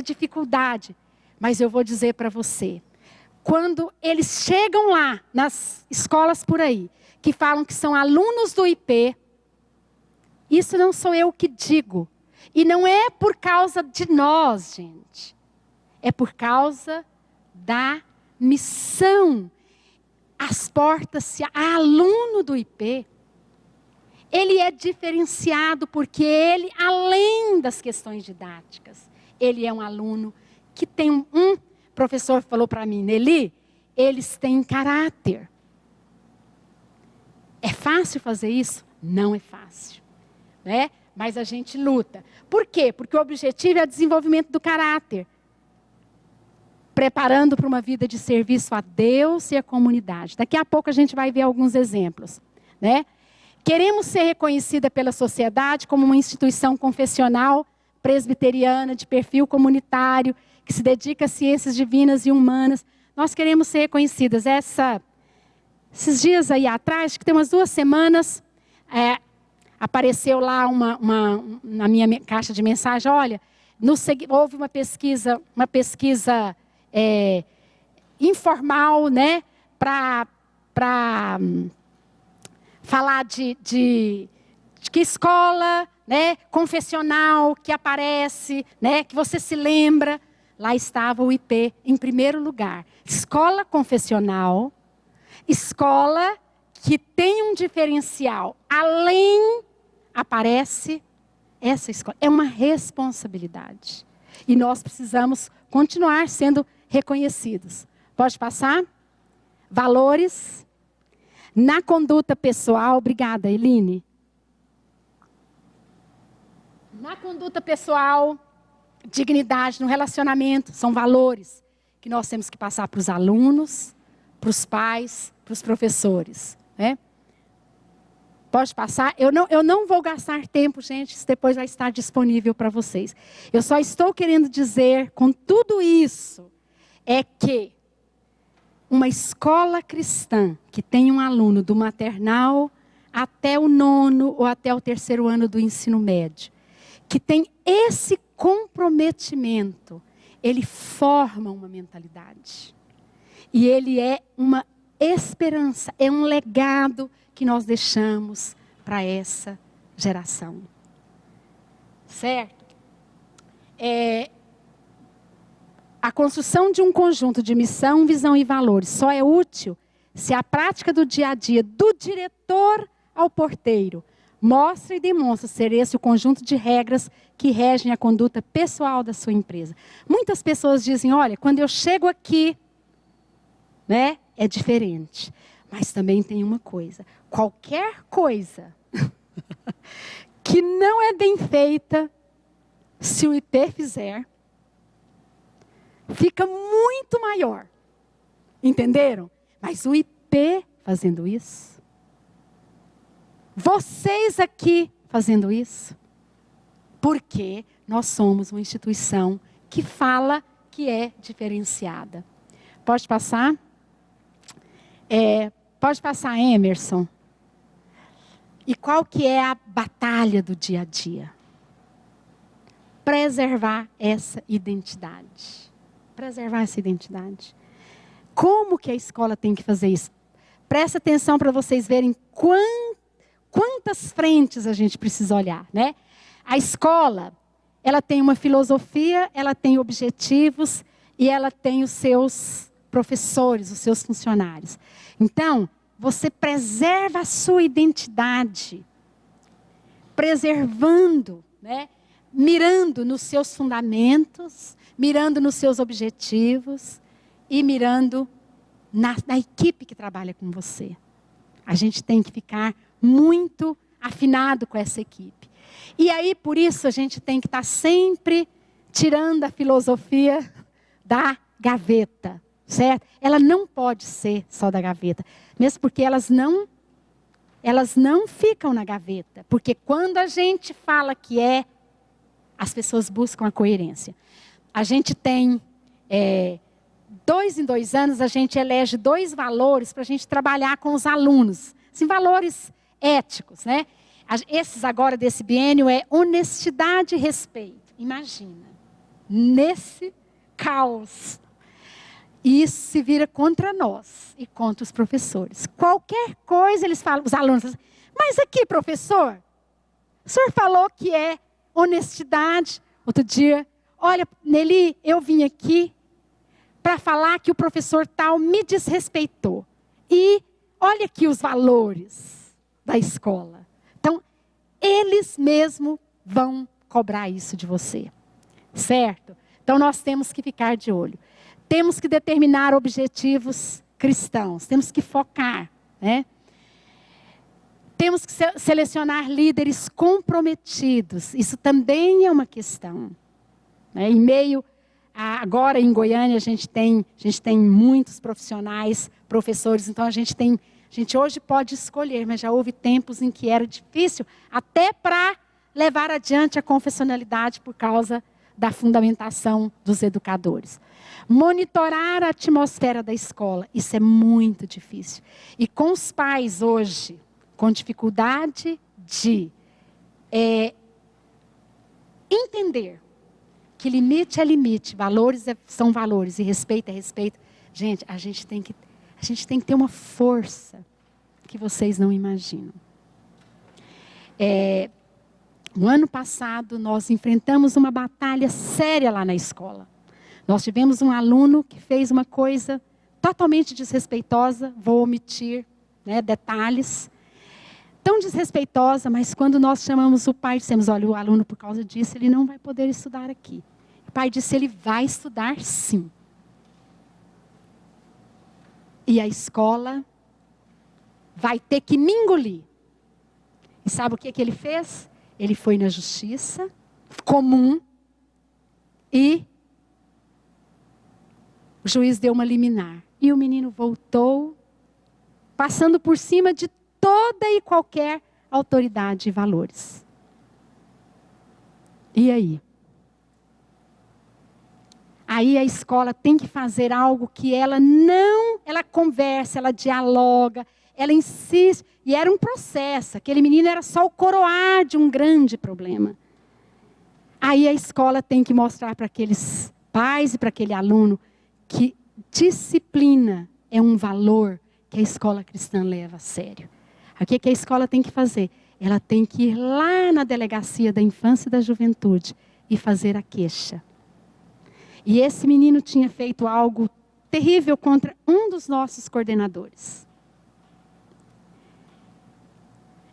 dificuldade. Mas eu vou dizer para você, quando eles chegam lá, nas escolas por aí, que falam que são alunos do IP, isso não sou eu que digo. E não é por causa de nós, gente. É por causa da missão. As portas, aluno do IP, ele é diferenciado porque ele, além das questões didáticas, ele é um aluno que tem um professor falou para mim, Nelly, eles têm caráter. É fácil fazer isso? Não é fácil, né? Mas a gente luta. Por quê? Porque o objetivo é o desenvolvimento do caráter. Preparando para uma vida de serviço a Deus e à comunidade. Daqui a pouco a gente vai ver alguns exemplos, né? Queremos ser reconhecida pela sociedade como uma instituição confessional presbiteriana de perfil comunitário, que se dedica a ciências divinas e humanas. Nós queremos ser reconhecidas. Esses dias aí atrás, acho que tem umas 2 semanas, apareceu lá na minha caixa de mensagem, olha, houve uma pesquisa informal, né, para falar de que escola, né, confessional que aparece, né, que você se lembra. Lá estava o IP em primeiro lugar. Escola confessional, escola que tem um diferencial. Além, aparece essa escola. É uma responsabilidade. E nós precisamos continuar sendo reconhecidos. Pode passar? Valores. Na conduta pessoal, obrigada, Eline. Na conduta pessoal, dignidade no relacionamento, são valores que nós temos que passar para os alunos, para os pais, para os professores, né? Pode passar? Eu não vou gastar tempo, gente, isso depois vai estar disponível para vocês. Eu só estou querendo dizer, com tudo isso, é que uma escola cristã que tem um aluno do maternal até o 9º ou até o 3º ano do ensino médio, que tem esse comprometimento, ele forma uma mentalidade. E ele é uma esperança, é um legado que nós deixamos para essa geração. Certo? A construção de um conjunto de missão, visão e valores só é útil se a prática do dia a dia, do diretor ao porteiro, mostra e demonstra ser esse o conjunto de regras que regem a conduta pessoal da sua empresa. Muitas pessoas dizem, olha, quando eu chego aqui, né, é diferente. Mas também tem uma coisa, qualquer coisa que não é bem feita, se o IP fizer, fica muito maior. Entenderam? Mas o IP fazendo isso, vocês aqui fazendo isso, porque nós somos uma instituição que fala que é diferenciada. Pode passar? Pode passar, Emerson. E qual que é a batalha do dia a dia? Preservar essa identidade. Preservar essa identidade. Como que a escola tem que fazer isso? Presta atenção para vocês verem quantas frentes a gente precisa olhar, né? A escola, ela tem uma filosofia, ela tem objetivos e ela tem os seus professores, os seus funcionários. Então, você preserva a sua identidade, preservando, né? Mirando nos seus fundamentos, mirando nos seus objetivos e mirando na equipe que trabalha com você. A gente tem que ficar muito afinado com essa equipe. E aí, por isso, a gente tem que estar sempre tirando a filosofia da gaveta, certo? Ela não pode ser só da gaveta, mesmo porque elas não elas não ficam na gaveta. Porque quando a gente fala que é, as pessoas buscam a coerência. A gente tem, 2 em 2 anos, a gente elege 2 valores para a gente trabalhar com os alunos. Assim, valores éticos, né? Esses agora desse biênio é honestidade e respeito. Imagina, nesse caos. E isso se vira contra nós e contra os professores. Qualquer coisa eles falam, os alunos, mas aqui, professor, o senhor falou que é honestidade. Outro dia, olha, Nelly, eu vim aqui para falar que o professor tal me desrespeitou. E olha aqui os valores da escola. Então, eles mesmos vão cobrar isso de você. Certo? Então, nós temos que ficar de olho. Temos que determinar objetivos cristãos. Temos que focar, né? Temos que selecionar líderes comprometidos. Isso também é uma questão. Né? Em meio agora em Goiânia a gente tem muitos profissionais, professores. Então a gente hoje pode escolher, mas já houve tempos em que era difícil até para levar adiante a confessionalidade por causa da fundamentação dos educadores. Monitorar a atmosfera da escola, isso é muito difícil. E com os pais hoje, com dificuldade de entender que limite é limite, valores são valores e respeito é respeito. Gente, a gente tem que ter uma força que vocês não imaginam. No ano passado, nós enfrentamos uma batalha séria lá na escola. Nós tivemos um aluno que fez uma coisa totalmente desrespeitosa, vou omitir, né, detalhes. Tão desrespeitosa, mas quando nós chamamos o pai, dissemos, olha, o aluno por causa disso, ele não vai poder estudar aqui. O pai disse, ele vai estudar sim. E a escola vai ter que me engolir. E sabe o que ele fez? Ele foi na justiça comum e o juiz deu uma liminar. E o menino voltou, passando por cima de toda e qualquer autoridade e valores. E aí? Aí a escola tem que fazer algo que ela conversa, ela dialoga, ela insiste. E era um processo, aquele menino era só o coroar de um grande problema. Aí a escola tem que mostrar para aqueles pais e para aquele aluno que disciplina é um valor que a escola cristã leva a sério. O que a escola tem que fazer? Ela tem que ir lá na delegacia da infância e da juventude e fazer a queixa. E esse menino tinha feito algo terrível contra um dos nossos coordenadores.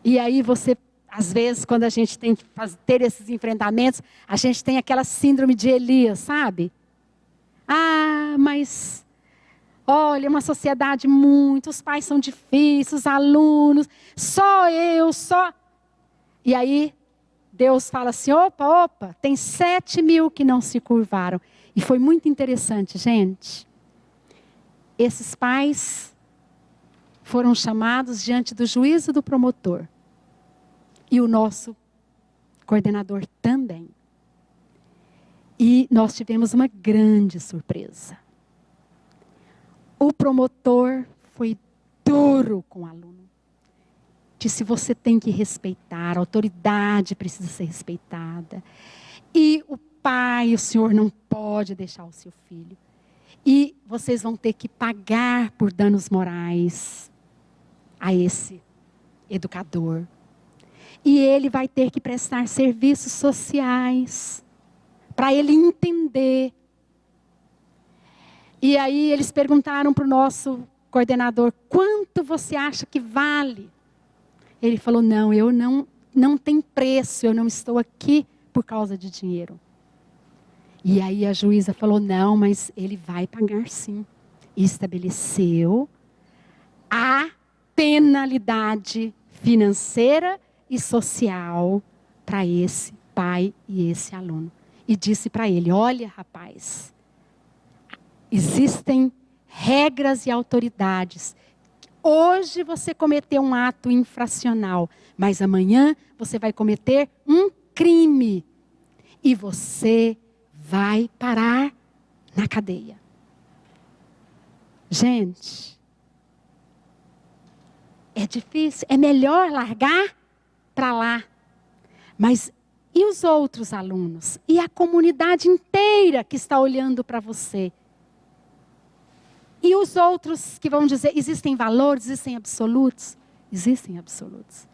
E aí você, às vezes, quando a gente tem que ter esses enfrentamentos, a gente tem aquela síndrome de Elias, sabe? Ah, mas olha, uma sociedade os pais são difíceis, os alunos, só eu. E aí, Deus fala assim, opa, tem 7.000 que não se curvaram. E foi muito interessante, gente. Esses pais foram chamados diante do juízo do promotor. E o nosso coordenador também. E nós tivemos uma grande surpresa. O promotor foi duro com o aluno. Disse, você tem que respeitar, a autoridade precisa ser respeitada. E o pai, o senhor não pode deixar o seu filho. E vocês vão ter que pagar por danos morais a esse educador. E ele vai ter que prestar serviços sociais para ele entender. E aí eles perguntaram para o nosso coordenador, quanto você acha que vale? Ele falou, não tem preço, eu não estou aqui por causa de dinheiro. E aí a juíza falou, não, mas ele vai pagar sim. E estabeleceu a penalidade financeira e social para esse pai e esse aluno. E disse para ele, olha rapaz, existem regras e autoridades. hoje você cometeu um ato infracional, mas amanhã você vai cometer um crime. E você vai parar na cadeia. Gente, é difícil, é melhor largar para lá. Mas e os outros alunos? E a comunidade inteira que está olhando para você? E os outros que vão dizer, existem valores, existem absolutos? Existem absolutos.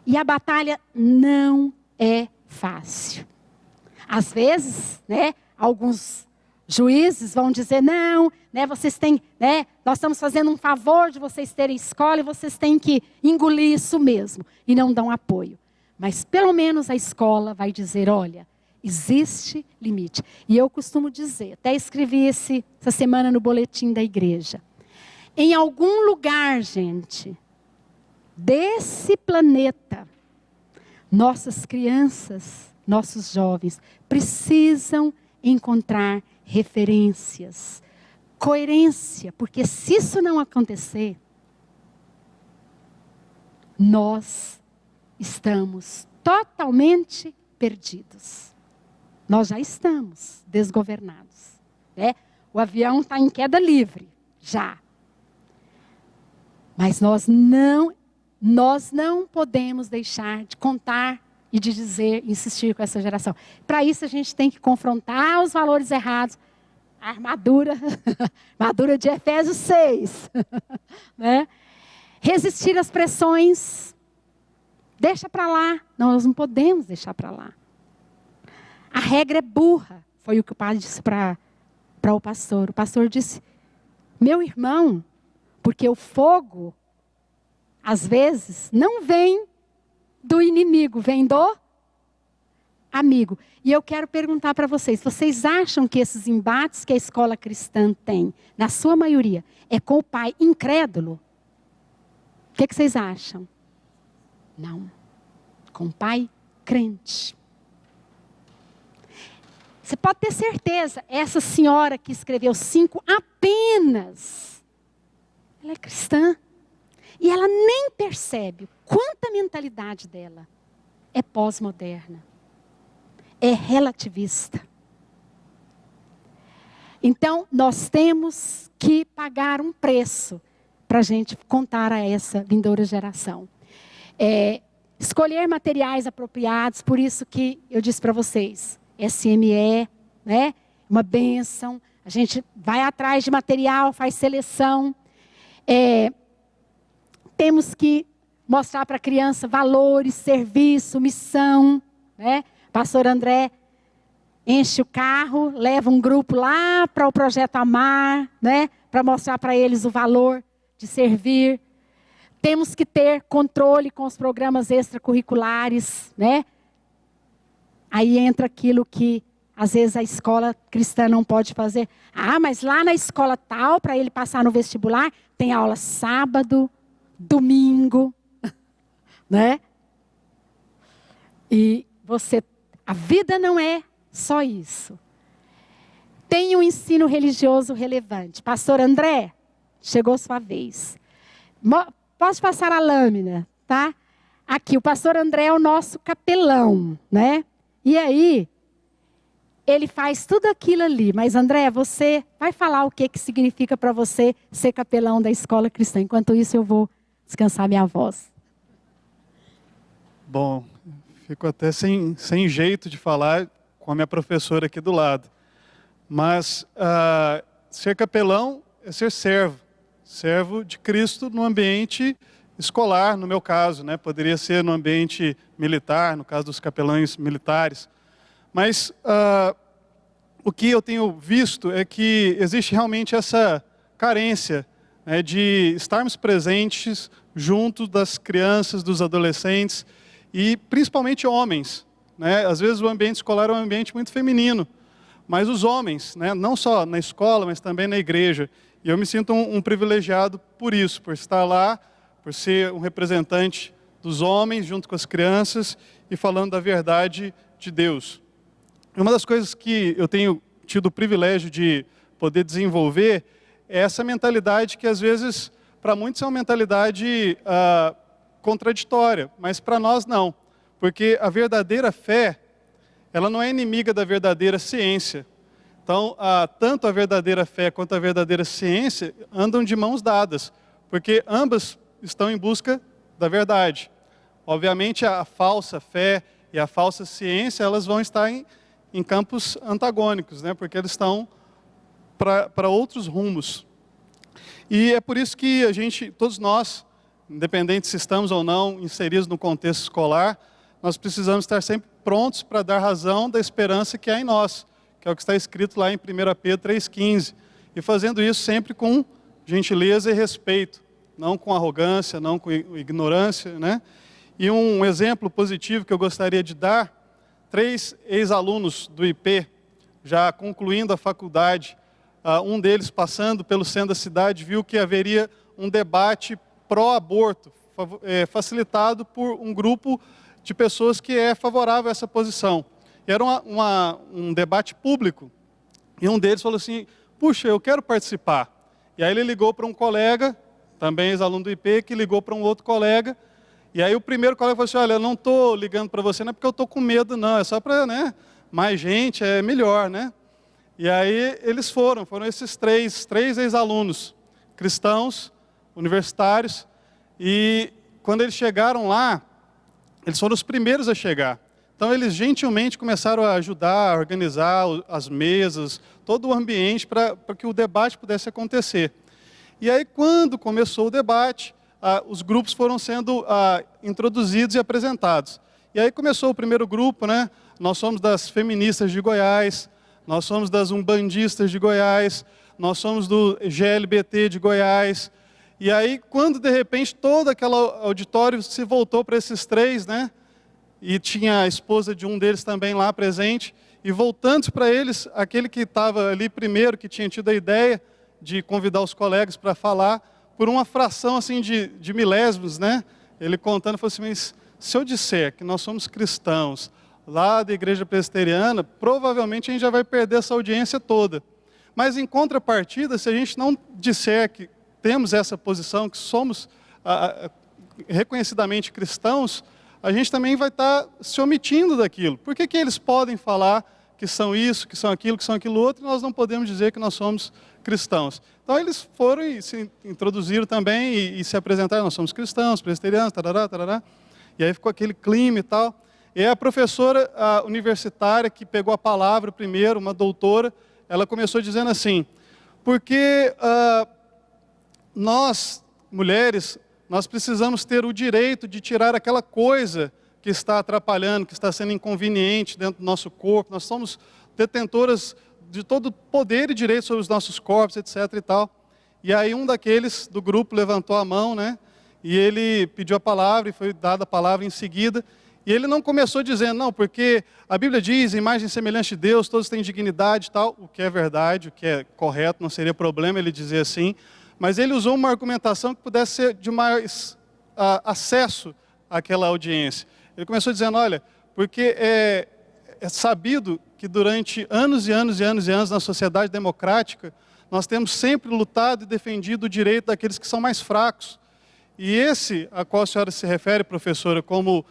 E a batalha não é fácil. Às vezes, né, alguns juízes vão dizer, não, né, vocês têm, né, nós estamos fazendo um favor de vocês terem escola e vocês têm que engolir isso mesmo. E não dão apoio. Mas pelo menos a escola vai dizer, olha, existe limite. E eu costumo dizer, até escrevi essa semana no boletim da igreja. Em algum lugar, gente, desse planeta, nossas crianças, nossos jovens, precisam encontrar referências, coerência, porque se isso não acontecer, nós estamos totalmente perdidos. Nós já estamos desgovernados, né? O avião está em queda livre, já. Mas nós não podemos deixar de contar e de dizer, insistir com essa geração. Para isso a gente tem que confrontar os valores errados. A armadura de Efésios 6. Né? Resistir às pressões. Deixa para lá. Nós não podemos deixar para lá. A regra é burra. Foi o que o padre disse para o pastor. O pastor disse, meu irmão, porque o fogo, às vezes, não vem do inimigo, vem do amigo. E eu quero perguntar para vocês, vocês acham que esses embates que a escola cristã tem, na sua maioria, é com o pai incrédulo? O que vocês acham? Não. Com o pai crente. Você pode ter certeza, essa senhora que escreveu 5 apenas, ela é cristã. E ela nem percebe quanta mentalidade dela é pós-moderna, é relativista. Então, nós temos que pagar um preço para a gente contar a essa vindoura geração. Escolher materiais apropriados, por isso que eu disse para vocês, SME, né? Uma bênção, a gente vai atrás de material, faz seleção. Temos que mostrar para a criança valores, serviço, missão. Né? Pastor André enche o carro, leva um grupo lá para o Projeto Amar, né? Para mostrar para eles o valor de servir. Temos que ter controle com os programas extracurriculares. Né? Aí entra aquilo que às vezes a escola cristã não pode fazer. Ah, mas lá na escola tal, para ele passar no vestibular, tem aula sábado, domingo, né? E a vida não é só isso. Tem um ensino religioso relevante. Pastor André, chegou sua vez. Posso passar a lâmina, tá? Aqui, o pastor André é o nosso capelão, né? E aí, ele faz tudo aquilo ali. Mas André, você vai falar o que significa para você ser capelão da escola cristã. Enquanto isso, eu vou descansar minha voz. Bom, fico até sem jeito de falar com a minha professora aqui do lado. Mas ser capelão é ser servo de Cristo no ambiente escolar, no meu caso, né? Poderia ser no ambiente militar, no caso dos capelães militares. Mas o que eu tenho visto é que existe realmente essa carência, né, de estarmos presentes junto das crianças, dos adolescentes e principalmente homens. Né? Às vezes o ambiente escolar é um ambiente muito feminino, mas os homens, né, não só na escola, mas também na igreja. E eu me sinto um privilegiado por isso, por estar lá, por ser um representante dos homens junto com as crianças e falando da verdade de Deus. Uma das coisas que eu tenho tido o privilégio de poder desenvolver é essa mentalidade que às vezes para muitos é uma mentalidade contraditória, mas para nós não. Porque a verdadeira fé, ela não é inimiga da verdadeira ciência. Então, tanto a verdadeira fé quanto a verdadeira ciência andam de mãos dadas, porque ambas estão em busca da verdade. Obviamente, a falsa fé e a falsa ciência, elas vão estar em campos antagônicos, né? Porque eles estão para outros rumos. E é por isso que todos nós, independente se estamos ou não inseridos no contexto escolar, nós precisamos estar sempre prontos para dar razão da esperança que há em nós, que é o que está escrito lá em 1 Pedro 3,15. E fazendo isso sempre com gentileza e respeito, não com arrogância, não com ignorância, né? E um exemplo positivo que eu gostaria de dar, 3 ex-alunos do IP, já concluindo a faculdade, um deles passando pelo centro da cidade, viu que haveria um debate pró-aborto, facilitado por um grupo de pessoas que é favorável a essa posição. E era um debate público. E um deles falou assim, puxa, eu quero participar. E aí ele ligou para um colega, também ex-aluno do IP, que ligou para um outro colega. E aí o primeiro colega falou assim, olha, eu não estou ligando para você, não é porque eu estou com medo, não. É só para, né, mais gente, é melhor, né? E aí eles foram esses três ex-alunos, cristãos, universitários. E quando eles chegaram lá, eles foram os primeiros a chegar. Então eles gentilmente começaram a ajudar, a organizar as mesas, todo o ambiente para que o debate pudesse acontecer. E aí quando começou o debate, os grupos foram sendo introduzidos e apresentados. E aí começou o primeiro grupo, né? Nós somos das feministas de Goiás, nós somos das umbandistas de Goiás, nós somos do GLBT de Goiás. E aí, quando de repente todo aquele auditório se voltou para esses 3, né? E tinha a esposa de um deles também lá presente, e voltando para eles, aquele que estava ali primeiro, que tinha tido a ideia de convidar os colegas para falar, por uma fração assim de milésimos, né? Ele contando, falou assim, mas se eu disser que nós somos cristãos, lá da igreja presbiteriana, provavelmente a gente já vai perder essa audiência toda. Mas em contrapartida, se a gente não disser que temos essa posição, que somos reconhecidamente cristãos, a gente também vai estar se omitindo daquilo. Por que eles podem falar que são isso, que são aquilo outro, e nós não podemos dizer que nós somos cristãos? Então eles foram e se introduziram também e se apresentaram, nós somos cristãos, presbiterianos, tarará, tarará. E aí ficou aquele clima e tal. E a professora universitária que pegou a palavra primeiro, uma doutora, ela começou dizendo assim, porque nós, mulheres, nós precisamos ter o direito de tirar aquela coisa que está atrapalhando, que está sendo inconveniente dentro do nosso corpo. Nós somos detentoras de todo poder e direito sobre os nossos corpos, etc. e tal. E aí um daqueles do grupo levantou a mão, né? E ele pediu a palavra e foi dada a palavra em seguida. E ele não começou dizendo, não, porque a Bíblia diz, imagem semelhante de Deus, todos têm dignidade e tal, o que é verdade, o que é correto, não seria problema ele dizer assim. Mas ele usou uma argumentação que pudesse ser de mais acesso àquela audiência. Ele começou dizendo, olha, porque é sabido que durante anos e anos e anos e anos na sociedade democrática, nós temos sempre lutado e defendido o direito daqueles que são mais fracos. E esse a qual a senhora se refere, professora, como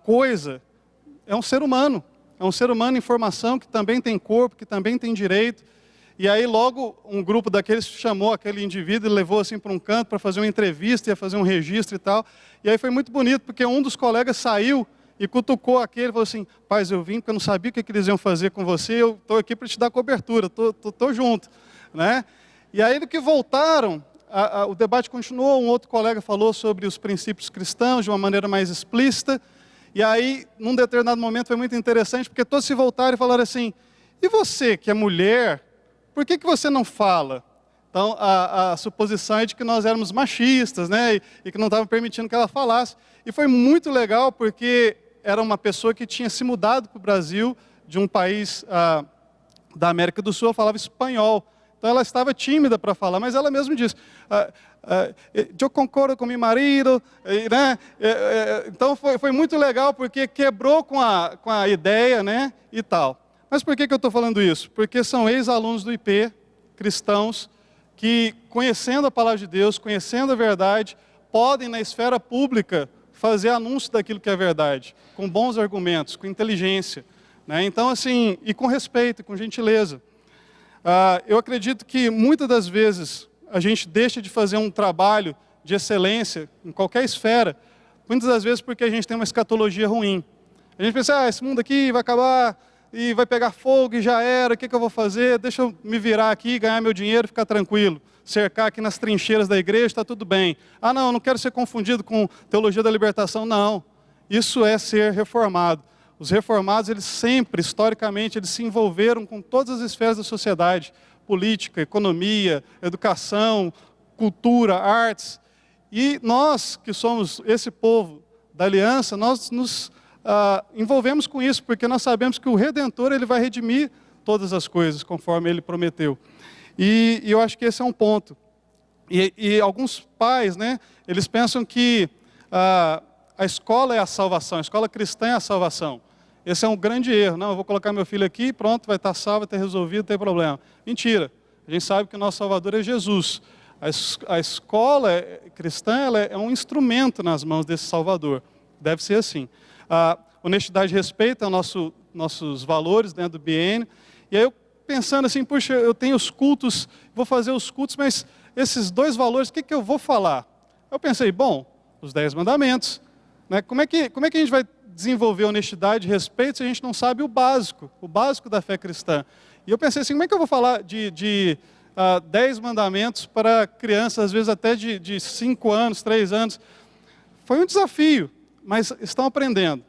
coisa, é um ser humano em formação que também tem corpo, que também tem direito. E aí logo um grupo daqueles chamou aquele indivíduo e levou assim para um canto para fazer uma entrevista, ia fazer um registro e tal. E aí foi muito bonito, porque um dos colegas saiu e cutucou aquele e falou assim, paz, eu vim porque eu não sabia o que eles iam fazer com você, eu estou aqui para te dar cobertura, estou junto. Né? E aí do que voltaram, o debate continuou, um outro colega falou sobre os princípios cristãos de uma maneira mais explícita. E aí, num determinado momento, foi muito interessante, porque todos se voltaram e falaram assim, e você que é mulher, por que você não fala? Então, a suposição é de que nós éramos machistas, né? E que não estavam permitindo que ela falasse. E foi muito legal, porque era uma pessoa que tinha se mudado para o Brasil, de um país da América do Sul, ela falava espanhol. Então, ela estava tímida para falar, mas ela mesma disse, eu concordo com meu marido, né? Então, foi muito legal, porque quebrou com a ideia, né? E tal. Mas por que eu estou falando isso? Porque são ex-alunos do IP, cristãos, que, conhecendo a palavra de Deus, conhecendo a verdade, podem, na esfera pública, fazer anúncio daquilo que é verdade, com bons argumentos, com inteligência, né? Então, assim, e com respeito, com gentileza. Eu acredito que, muitas das vezes, a gente deixa de fazer um trabalho de excelência em qualquer esfera, muitas das vezes porque a gente tem uma escatologia ruim. A gente pensa, esse mundo aqui vai acabar e vai pegar fogo e já era, o que eu vou fazer? Deixa eu me virar aqui, ganhar meu dinheiro e ficar tranquilo. Cercar aqui nas trincheiras da igreja, está tudo bem. Não, eu não quero ser confundido com teologia da libertação. Não, isso é ser reformado. Os reformados, eles sempre, historicamente, eles se envolveram com todas as esferas da sociedade. Política, economia, educação, cultura, artes. E nós, que somos esse povo da aliança, nós nos envolvemos com isso, porque nós sabemos que o Redentor, ele vai redimir todas as coisas, conforme ele prometeu. E eu acho que esse é um ponto. E alguns pais, né, eles pensam que a escola é a salvação, a escola cristã é a salvação. Esse é um grande erro. Não, eu vou colocar meu filho aqui, pronto, vai estar salvo, vai ter resolvido, não tem problema. Mentira. A gente sabe que o nosso Salvador é Jesus. A escola cristã, ela é um instrumento nas mãos desse Salvador. Deve ser assim. Honestidade e respeito são nossos valores dentro do biênio. E aí eu pensando assim, puxa, eu tenho os cultos, vou fazer os cultos, mas esses dois valores, o que eu vou falar? Eu pensei, bom, os 10 mandamentos. Né? Como é que a gente vai desenvolver honestidade e respeito se a gente não sabe o básico da fé cristã? E eu pensei assim, como é que eu vou falar de 10 mandamentos para crianças, às vezes até de 5 anos, 3 anos? Foi um desafio, mas estão aprendendo.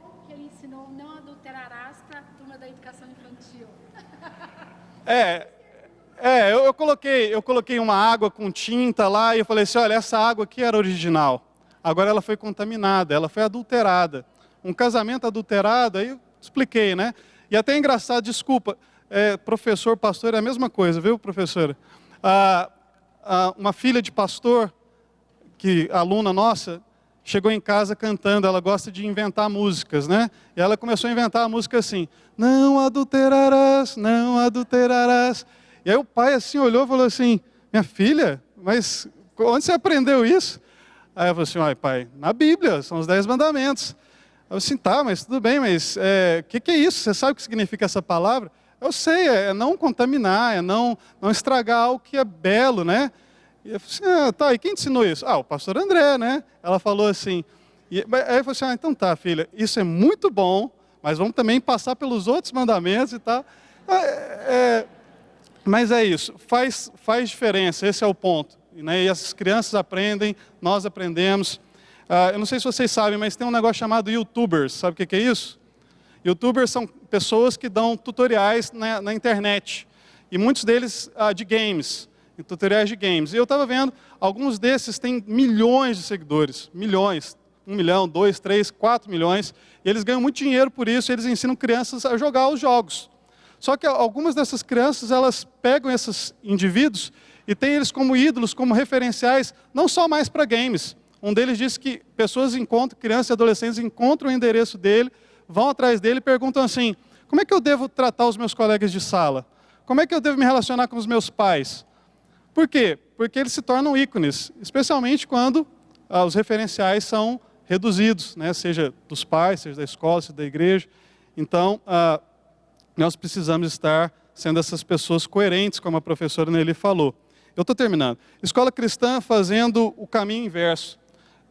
Como que ele ensinou não adulterarás para a turma da educação infantil? Eu coloquei uma água com tinta lá e eu falei assim, olha, essa água aqui era original. Agora ela foi contaminada, ela foi adulterada. Um casamento adulterado, aí eu expliquei, né? E até é engraçado, desculpa, professor, pastor, é a mesma coisa, viu, professora? Uma filha de pastor, aluna nossa, chegou em casa cantando, ela gosta de inventar músicas, né? E ela começou a inventar a música assim, não adulterarás, não adulterarás. E aí o pai assim olhou e falou assim, minha filha, mas onde você aprendeu isso? Aí eu falei assim, olha pai, na Bíblia, são os 10 mandamentos. Eu falei assim, tá, mas tudo bem, mas que é isso? Você sabe o que significa essa palavra? Eu sei, é não contaminar, é não estragar algo que é belo, né? E eu falei assim, tá, e quem te ensinou isso? O pastor André, né? Ela falou assim, aí eu falei assim, então tá, filha, isso é muito bom, mas vamos também passar pelos outros mandamentos e tal. Mas é isso, faz diferença, esse é o ponto. Né? E as crianças aprendem, nós aprendemos. Eu não sei se vocês sabem, mas tem um negócio chamado YouTubers, sabe o que é isso? YouTubers são pessoas que dão tutoriais na internet, e muitos deles de games, tutoriais de games. E eu estava vendo, alguns desses têm milhões de seguidores, milhões, 1 milhão, 2, 3, 4 milhões, e eles ganham muito dinheiro por isso, eles ensinam crianças a jogar os jogos. Só que algumas dessas crianças, elas pegam esses indivíduos e têm eles como ídolos, como referenciais, não só mais para games. Um deles disse que pessoas crianças e adolescentes encontram o endereço dele, vão atrás dele e perguntam assim, como é que eu devo tratar os meus colegas de sala? Como é que eu devo me relacionar com os meus pais? Por quê? Porque eles se tornam ícones, especialmente quando os referenciais são reduzidos, né? Seja dos pais, seja da escola, seja da igreja. Então, nós precisamos estar sendo essas pessoas coerentes, como a professora Nelly falou. Eu estou terminando. Escola cristã fazendo o caminho inverso.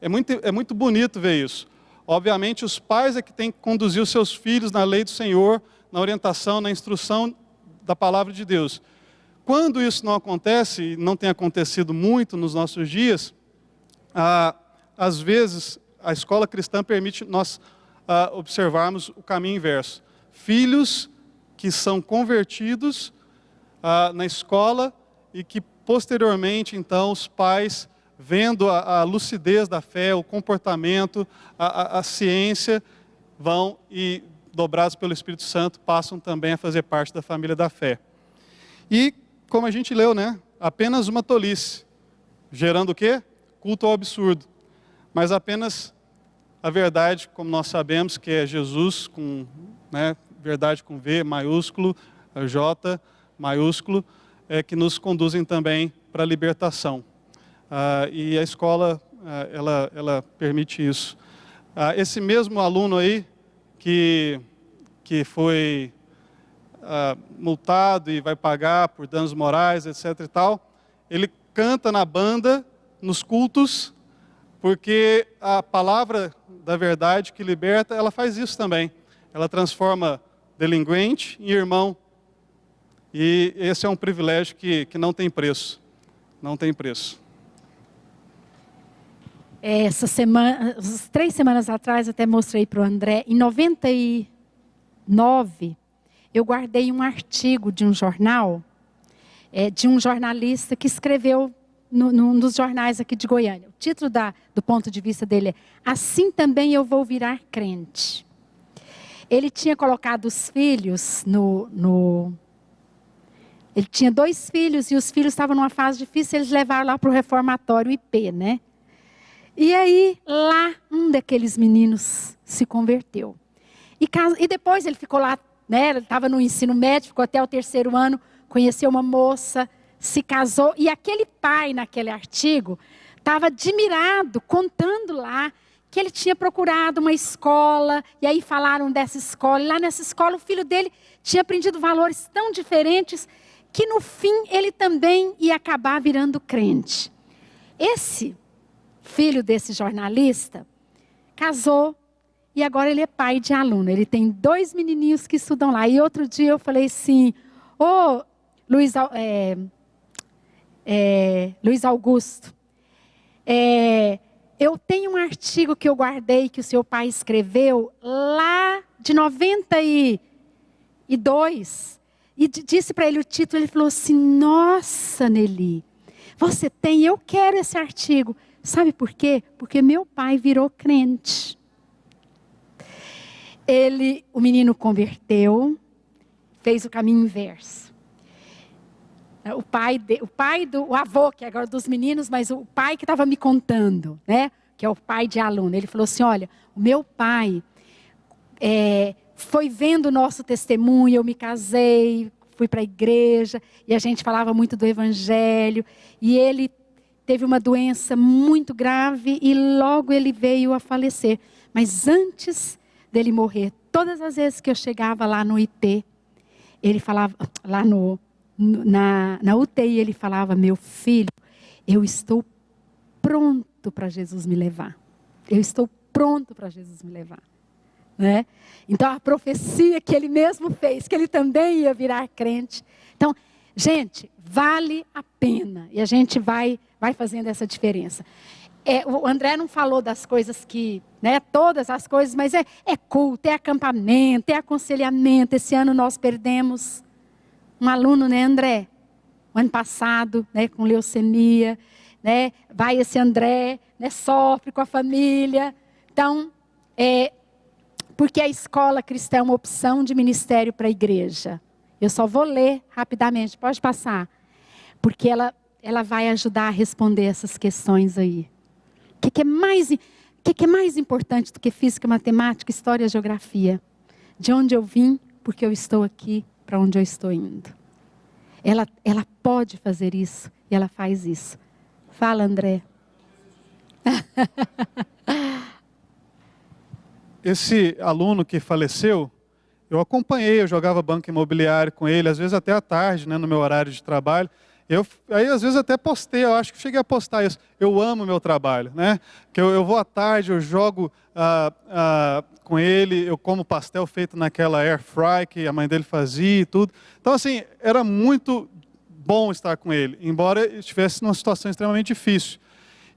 É muito bonito ver isso. Obviamente, os pais é que têm que conduzir os seus filhos na lei do Senhor, na orientação, na instrução da palavra de Deus. Quando isso não acontece, e não tem acontecido muito nos nossos dias, às vezes a escola cristã permite nós observarmos o caminho inverso. Filhos que são convertidos na escola e que posteriormente, então, os pais, vendo a lucidez da fé, o comportamento, a ciência, vão e, dobrados pelo Espírito Santo, passam também a fazer parte da família da fé. E, como a gente leu, né? Apenas uma tolice, gerando o quê? Culto ao absurdo. Mas apenas a verdade, como nós sabemos, que é Jesus, verdade com V maiúsculo, J maiúsculo, que nos conduzem também para a libertação. E a escola, ela permite isso. Esse mesmo aluno aí, que foi multado e vai pagar por danos morais, etc. e tal, ele canta na banda, nos cultos, porque a palavra da verdade que liberta, ela faz isso também. Ela transforma delinquente em irmão. E esse é um privilégio que não tem preço. Não tem preço. Essa semana, 3 semanas atrás, até mostrei para o André, em 99, eu guardei um artigo de um jornal, de um jornalista que escreveu num dos jornais aqui de Goiânia. O título do ponto de vista dele é Assim Também Eu Vou Virar Crente. Ele tinha colocado os filhos Ele tinha 2 filhos e os filhos estavam numa fase difícil, eles levaram lá para o reformatório IP, né? E aí, lá, um daqueles meninos se converteu. E depois ele ficou lá, né? Ele estava no ensino médio, ficou até o 3º ano, conheceu uma moça, se casou. E aquele pai, naquele artigo, estava admirado, contando lá, que ele tinha procurado uma escola, e aí falaram dessa escola. E lá nessa escola, o filho dele tinha aprendido valores tão diferentes, que no fim ele também ia acabar virando crente. Esse filho desse jornalista casou e agora ele é pai de aluno. Ele tem 2 menininhos que estudam lá. E outro dia eu falei assim, Luiz Augusto, eu tenho um artigo que eu guardei que o seu pai escreveu lá de 92 e disse para ele o título. Ele falou assim, nossa, Nelly, você tem, eu quero esse artigo. Sabe por quê? Porque meu pai virou crente. O menino converteu, fez o caminho inverso. O avô, que é agora dos meninos, mas o pai que estava me contando, né? Que é o pai de aluno. Ele falou assim, olha, o meu pai foi vendo o nosso testemunho, eu me casei, fui para a igreja, e a gente falava muito do evangelho, e ele teve uma doença muito grave e logo ele veio a falecer. Mas antes dele morrer, todas as vezes que eu chegava lá no IP, ele falava, lá na UTI, ele falava, meu filho, eu estou pronto para Jesus me levar. Eu estou pronto para Jesus me levar. Né? Então a profecia que ele mesmo fez, que ele também ia virar crente. Então, gente, vale a pena. E a gente vai fazendo essa diferença. O André não falou das coisas que, né, todas as coisas, mas é culto, é acampamento, é aconselhamento. Esse ano nós perdemos um aluno, né, André? O ano passado, né, com leucemia, né? Vai esse André, né, sofre com a família. Então, porque a escola cristã é uma opção de ministério para a igreja. Eu só vou ler rapidamente, pode passar. Porque ela vai ajudar a responder essas questões aí. O que é mais importante do que física, matemática, história e geografia? De onde eu vim, porque eu estou aqui, para onde eu estou indo. Ela pode fazer isso e ela faz isso. Fala, André. Esse aluno que faleceu, eu acompanhei, eu jogava banco imobiliário com ele, às vezes até à tarde, né, no meu horário de trabalho. Aí às vezes até postei, eu acho que cheguei a postar isso. Eu amo meu trabalho, né? Que eu vou à tarde, eu jogo com ele, eu como pastel feito naquela air fry que a mãe dele fazia e tudo. Então assim, era muito bom estar com ele, embora estivesse numa situação extremamente difícil.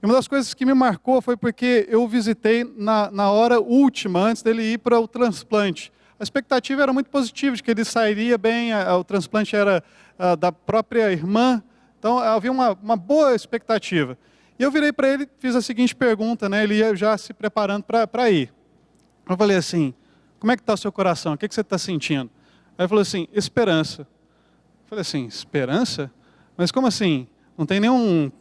E uma das coisas que me marcou foi porque eu o visitei na hora última, antes dele ir para o transplante. A expectativa era muito positiva, de que ele sairia bem, o transplante era da própria irmã, então havia uma boa expectativa. E eu virei para ele e fiz a seguinte pergunta, né? Ele ia já se preparando para ir. Eu falei assim, como é que está o seu coração? O que você está sentindo? Aí ele falou assim, esperança. Eu falei assim, esperança? Mas como assim? Não tem nenhum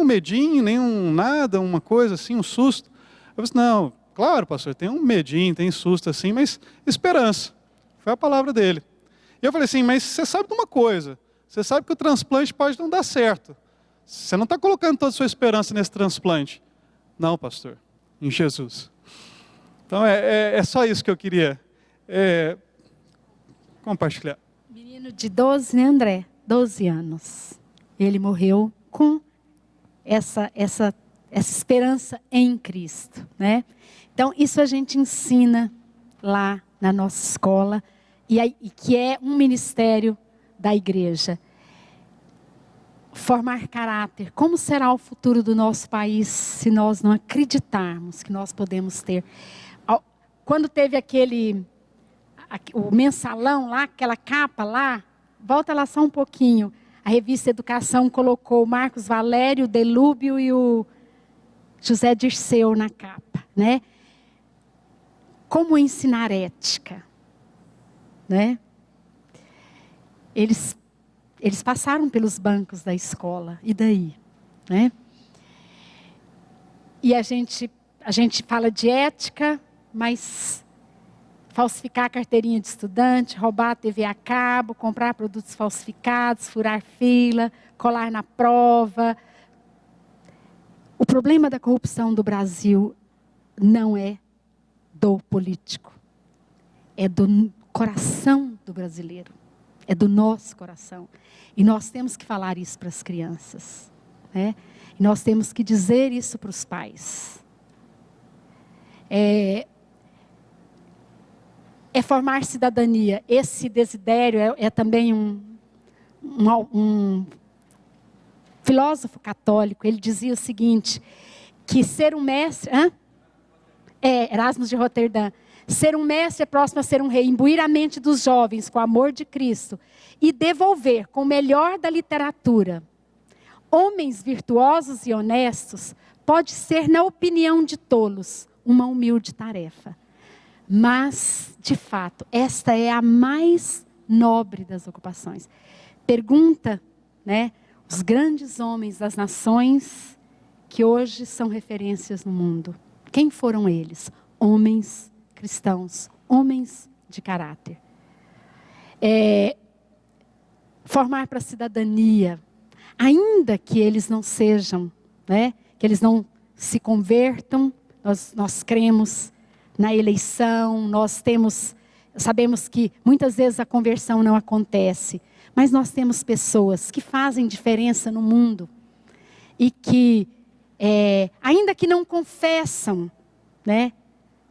medinho, nenhum nada, uma coisa assim, um susto? Eu falei assim, não, claro, pastor, tem um medinho, tem susto assim, mas esperança. Foi a palavra dele. E eu falei assim, mas você sabe de uma coisa, Você sabe que o transplante pode não dar certo. Você não está colocando toda a sua esperança nesse transplante. Não, pastor, em Jesus. Então é só isso que eu queria compartilhar. Menino de 12, né, André? 12 anos. Ele morreu com essa esperança em Cristo, né? Então, isso a gente ensina lá na nossa escola, e que é um ministério da igreja. Formar caráter. Como será o futuro do nosso país se nós não acreditarmos que nós podemos ter? Quando teve o mensalão lá, aquela capa lá, volta lá só um pouquinho. A revista Educação colocou o Marcos Valério, o Delúbio e o José Dirceu na capa, né? Como ensinar ética, né? Eles passaram pelos bancos da escola, e daí, né? E a gente fala de ética, mas falsificar a carteirinha de estudante, roubar a TV a cabo, comprar produtos falsificados, furar fila, colar na prova. O problema da corrupção do Brasil não é do político, é do coração do brasileiro, é do nosso coração. E nós temos que falar isso para as crianças, né? E nós temos que dizer isso para os pais. É formar cidadania. Esse desidério é também um filósofo católico. Ele dizia o seguinte, que ser um mestre... Erasmo de Roterdã. Ser um mestre é próximo a ser um rei. Imbuir a mente dos jovens com o amor de Cristo e devolver com o melhor da literatura homens virtuosos e honestos pode ser, na opinião de tolos, uma humilde tarefa. Mas, de fato, esta é a mais nobre das ocupações. Pergunta, né, os grandes homens das nações que hoje são referências no mundo. Quem foram eles? Homens cristãos, homens de caráter. Formar para a cidadania, ainda que eles não sejam, né, que eles não se convertam, nós cremos na eleição, sabemos que muitas vezes a conversão não acontece, mas nós temos pessoas que fazem diferença no mundo e que, ainda que não confessam, né,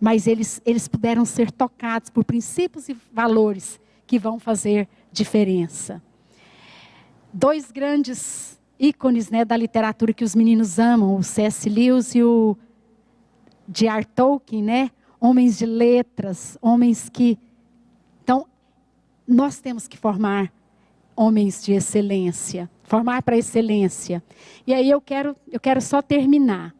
mas eles puderam ser tocados por princípios e valores que vão fazer diferença. 2 grandes ícones, né, da literatura que os meninos amam, o C.S. Lewis e o J.R. Tolkien, né? Homens de letras, homens que... Então, nós temos que formar homens de excelência, formar para a excelência. E aí eu quero só terminar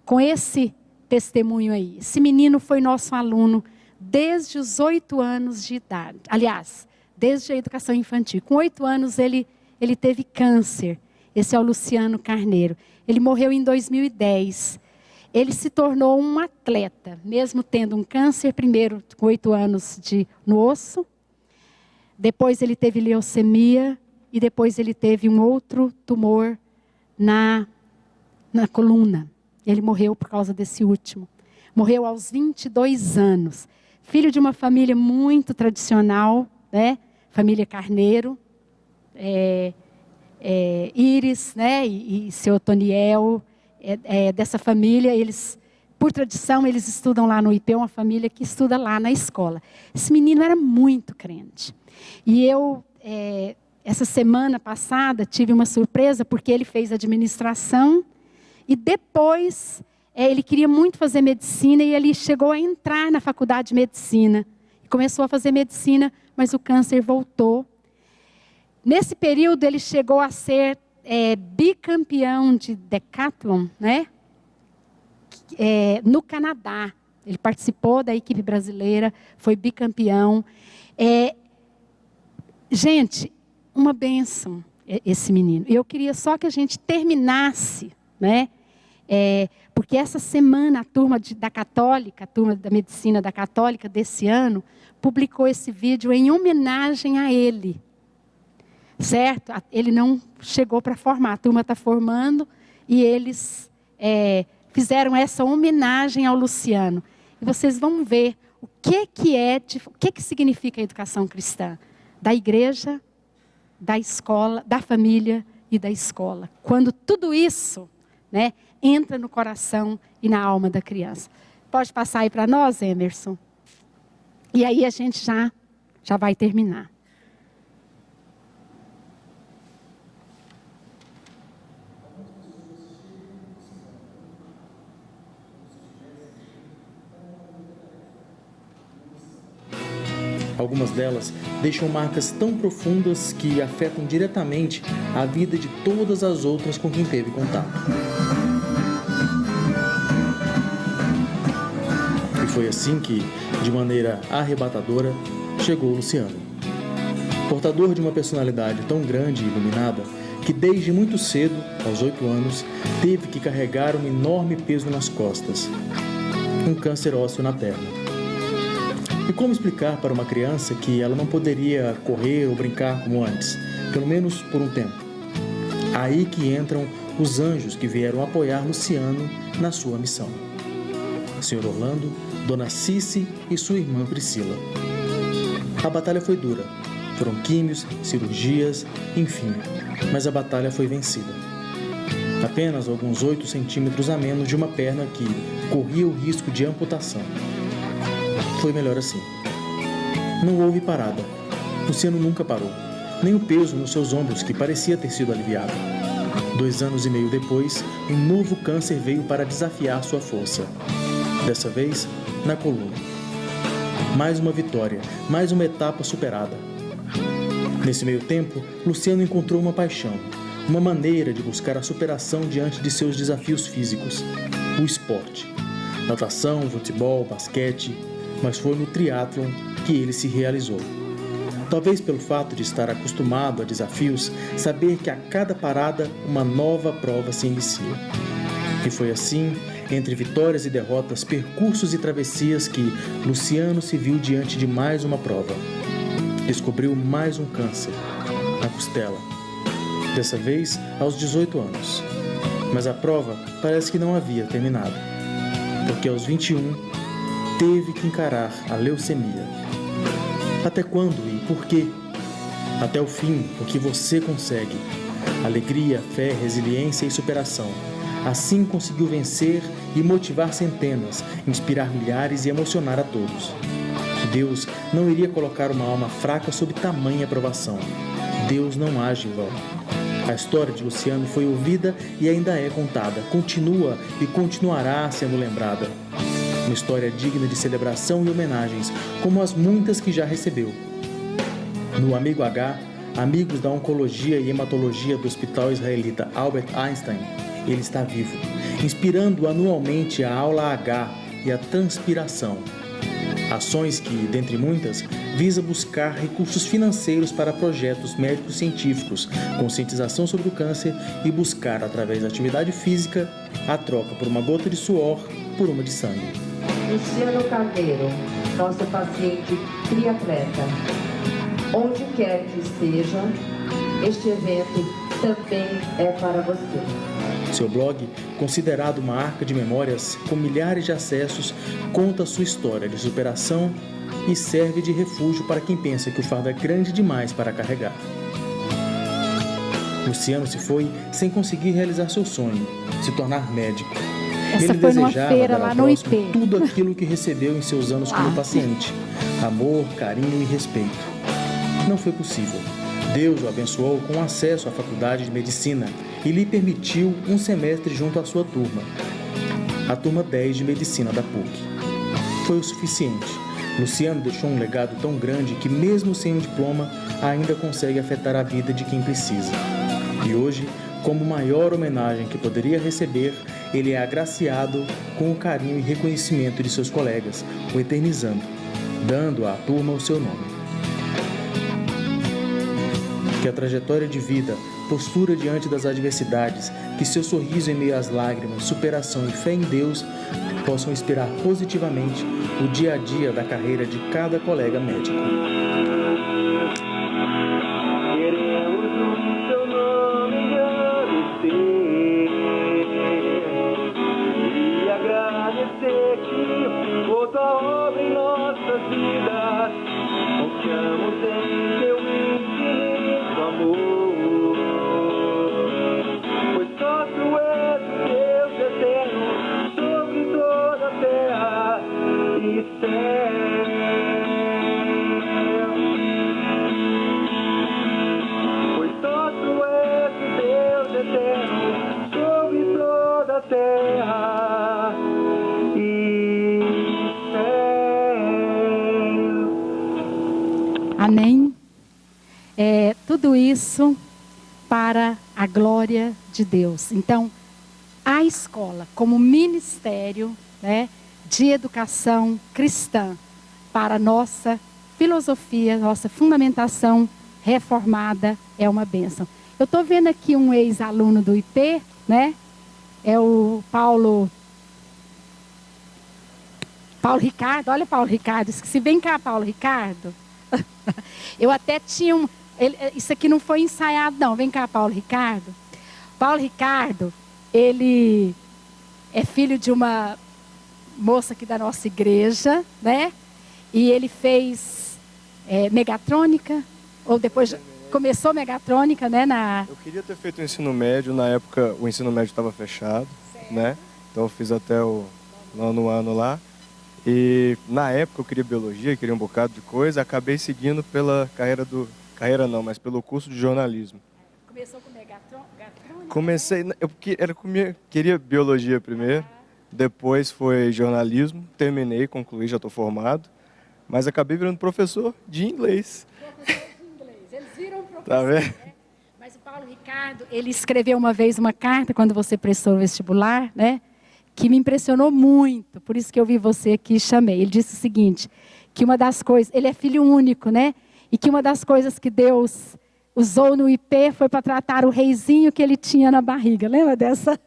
com esse testemunho aí. Esse menino foi nosso aluno desde os 8 anos de idade. Aliás, desde a educação infantil. Com 8 anos ele teve câncer. Esse é o Luciano Carneiro. Ele morreu em 2010. Ele se tornou um atleta, mesmo tendo um câncer, primeiro com 8 anos no osso. Depois ele teve leucemia e depois ele teve um outro tumor na coluna. Ele morreu por causa desse último. Morreu aos 22 anos. Filho de uma família muito tradicional, né? Família Carneiro. Iris, né? E seu Otoniel. Dessa família, eles, por tradição, eles estudam lá no IP, uma família que estuda lá na escola. Esse menino era muito crente. E eu, essa semana passada, tive uma surpresa, porque ele fez administração, e depois, ele queria muito fazer medicina, e ele chegou a entrar na faculdade de medicina. Começou a fazer medicina, mas o câncer voltou. Nesse período, ele chegou a ser bicampeão de decathlon, né? No Canadá. Ele participou da equipe brasileira, foi bicampeão. Gente, uma bênção esse menino. Eu queria só que a gente terminasse, né? Porque essa semana a turma da Católica, a turma da Medicina da Católica desse ano, publicou esse vídeo em homenagem a ele. certo? Ele não chegou para formar, a turma está formando e eles fizeram essa homenagem ao Luciano. E vocês vão ver o que significa a educação cristã, da igreja, da escola, da família e da escola. Quando tudo isso, né, entra no coração e na alma da criança. Pode passar aí para nós, Emerson? E aí a gente já vai terminar. Algumas delas deixam marcas tão profundas que afetam diretamente a vida de todas as outras com quem teve contato. E foi assim que, de maneira arrebatadora, chegou Luciano. Portador de uma personalidade tão grande e iluminada que desde muito cedo, aos 8 anos, teve que carregar um enorme peso nas costas, um câncer ósseo na perna. E como explicar para uma criança que ela não poderia correr ou brincar como antes, pelo menos por um tempo? Aí que entram os anjos que vieram apoiar Luciano na sua missão. Sr. Orlando, Dona Cici e sua irmã Priscila. A batalha foi dura. Foram químios, cirurgias, enfim. Mas a batalha foi vencida. Apenas alguns 8 centímetros a menos de uma perna que corria o risco de amputação. Foi melhor assim. Não houve parada. Luciano nunca parou. Nem o peso nos seus ombros, que parecia ter sido aliviado. 2 anos e meio depois, um novo câncer veio para desafiar sua força. Dessa vez, na coluna. Mais uma vitória, mais uma etapa superada. Nesse meio tempo, Luciano encontrou uma paixão, uma maneira de buscar a superação diante de seus desafios físicos. O esporte. Natação, futebol, basquete... mas foi no triatlon que ele se realizou. Talvez pelo fato de estar acostumado a desafios, saber que a cada parada uma nova prova se inicia. E foi assim, entre vitórias e derrotas, percursos e travessias, que Luciano se viu diante de mais uma prova. Descobriu mais um câncer, na costela. Dessa vez, aos 18 anos. Mas a prova parece que não havia terminado. Porque aos 21, teve que encarar a leucemia. Até quando e por quê? Até o fim, porque você consegue. Alegria, fé, resiliência e superação. Assim conseguiu vencer e motivar centenas, inspirar milhares e emocionar a todos. Deus não iria colocar uma alma fraca sob tamanha provação. Deus não age em vão. A história de Luciano foi ouvida e ainda é contada. Continua e continuará sendo lembrada. Uma história digna de celebração e homenagens, como as muitas que já recebeu. No Amigo H, amigos da oncologia e hematologia do Hospital Israelita Albert Einstein, ele está vivo, inspirando anualmente a aula H e a transpiração. Ações que, dentre muitas, visa buscar recursos financeiros para projetos médicos científicos, conscientização sobre o câncer e buscar, através da atividade física, a troca por uma gota de suor por uma de sangue. Luciano Carneiro, nosso paciente triatleta. Onde quer que esteja, este evento também é para você. Seu blog, considerado uma arca de memórias com milhares de acessos, conta sua história de superação e serve de refúgio para quem pensa que o fardo é grande demais para carregar. Luciano se foi sem conseguir realizar seu sonho, se tornar médico. Essa Ele foi numa desejava feira dar lá ao no próximo IP. tudo aquilo que recebeu em seus anos como paciente: amor, carinho e respeito. Não foi possível. Deus o abençoou com acesso à faculdade de medicina e lhe permitiu um semestre junto à sua turma, a turma 10 de medicina da PUC. Foi o suficiente. Luciano deixou um legado tão grande que, mesmo sem um diploma, ainda consegue afetar a vida de quem precisa. E hoje, como maior homenagem que poderia receber, ele é agraciado com o carinho e reconhecimento de seus colegas, o eternizando, dando à turma o seu nome. Que a trajetória de vida, postura diante das adversidades, que seu sorriso em meio às lágrimas, superação e fé em Deus possam inspirar positivamente o dia a dia da carreira de cada colega médico. tua obra em nossas vidas. Confiamos em teu infinito amor, pois só tu és o Deus eterno sobre toda a terra e céu. Pois só tu és o Deus eterno sobre toda a terra e céu. Amém? Tudo isso para a glória de Deus. Então, a escola como ministério, né, de educação cristã para a nossa filosofia, nossa fundamentação reformada é uma bênção. Eu estou vendo aqui um ex-aluno do IP, né? É o Paulo Ricardo. Olha, Paulo Ricardo, esqueci. Vem cá, Paulo Ricardo. Eu até tinha isso aqui não foi ensaiado, não. Vem cá, Paulo Ricardo. Paulo Ricardo, ele é filho de uma moça aqui da nossa igreja, né? E ele fez megatrônica, ou depois começou megatrônica, né? Eu queria ter feito o ensino médio, na época o ensino médio estava fechado, né? Então eu fiz até o 9º ano lá. E na época eu queria biologia, queria um bocado de coisa, acabei seguindo pela mas pelo curso de jornalismo. Começou com megatrônica? Comecei, queria biologia primeiro, depois foi jornalismo, terminei, concluí, já estou formado, mas acabei virando professor de inglês. Professor de inglês, eles viram professor, tá vendo? Né? Mas o Paulo Ricardo, ele escreveu uma vez uma carta quando você prestou o vestibular, né? Que me impressionou muito, por isso que eu vi você aqui e chamei. Ele disse o seguinte, que uma das coisas, ele é filho único, né? E que uma das coisas que Deus usou no IP foi para tratar o reizinho que ele tinha na barriga. Lembra dessa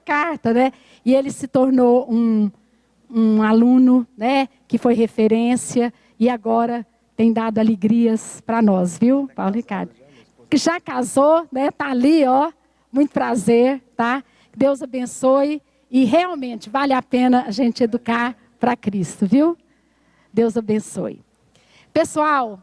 carta, né? E ele se tornou um aluno, né? Que foi referência e agora tem dado alegrias para nós, viu, Paulo Ricardo? Que já casou, né? Tá ali, ó. Muito prazer, tá? Deus abençoe e realmente vale a pena a gente educar para Cristo, viu? Deus abençoe. Pessoal,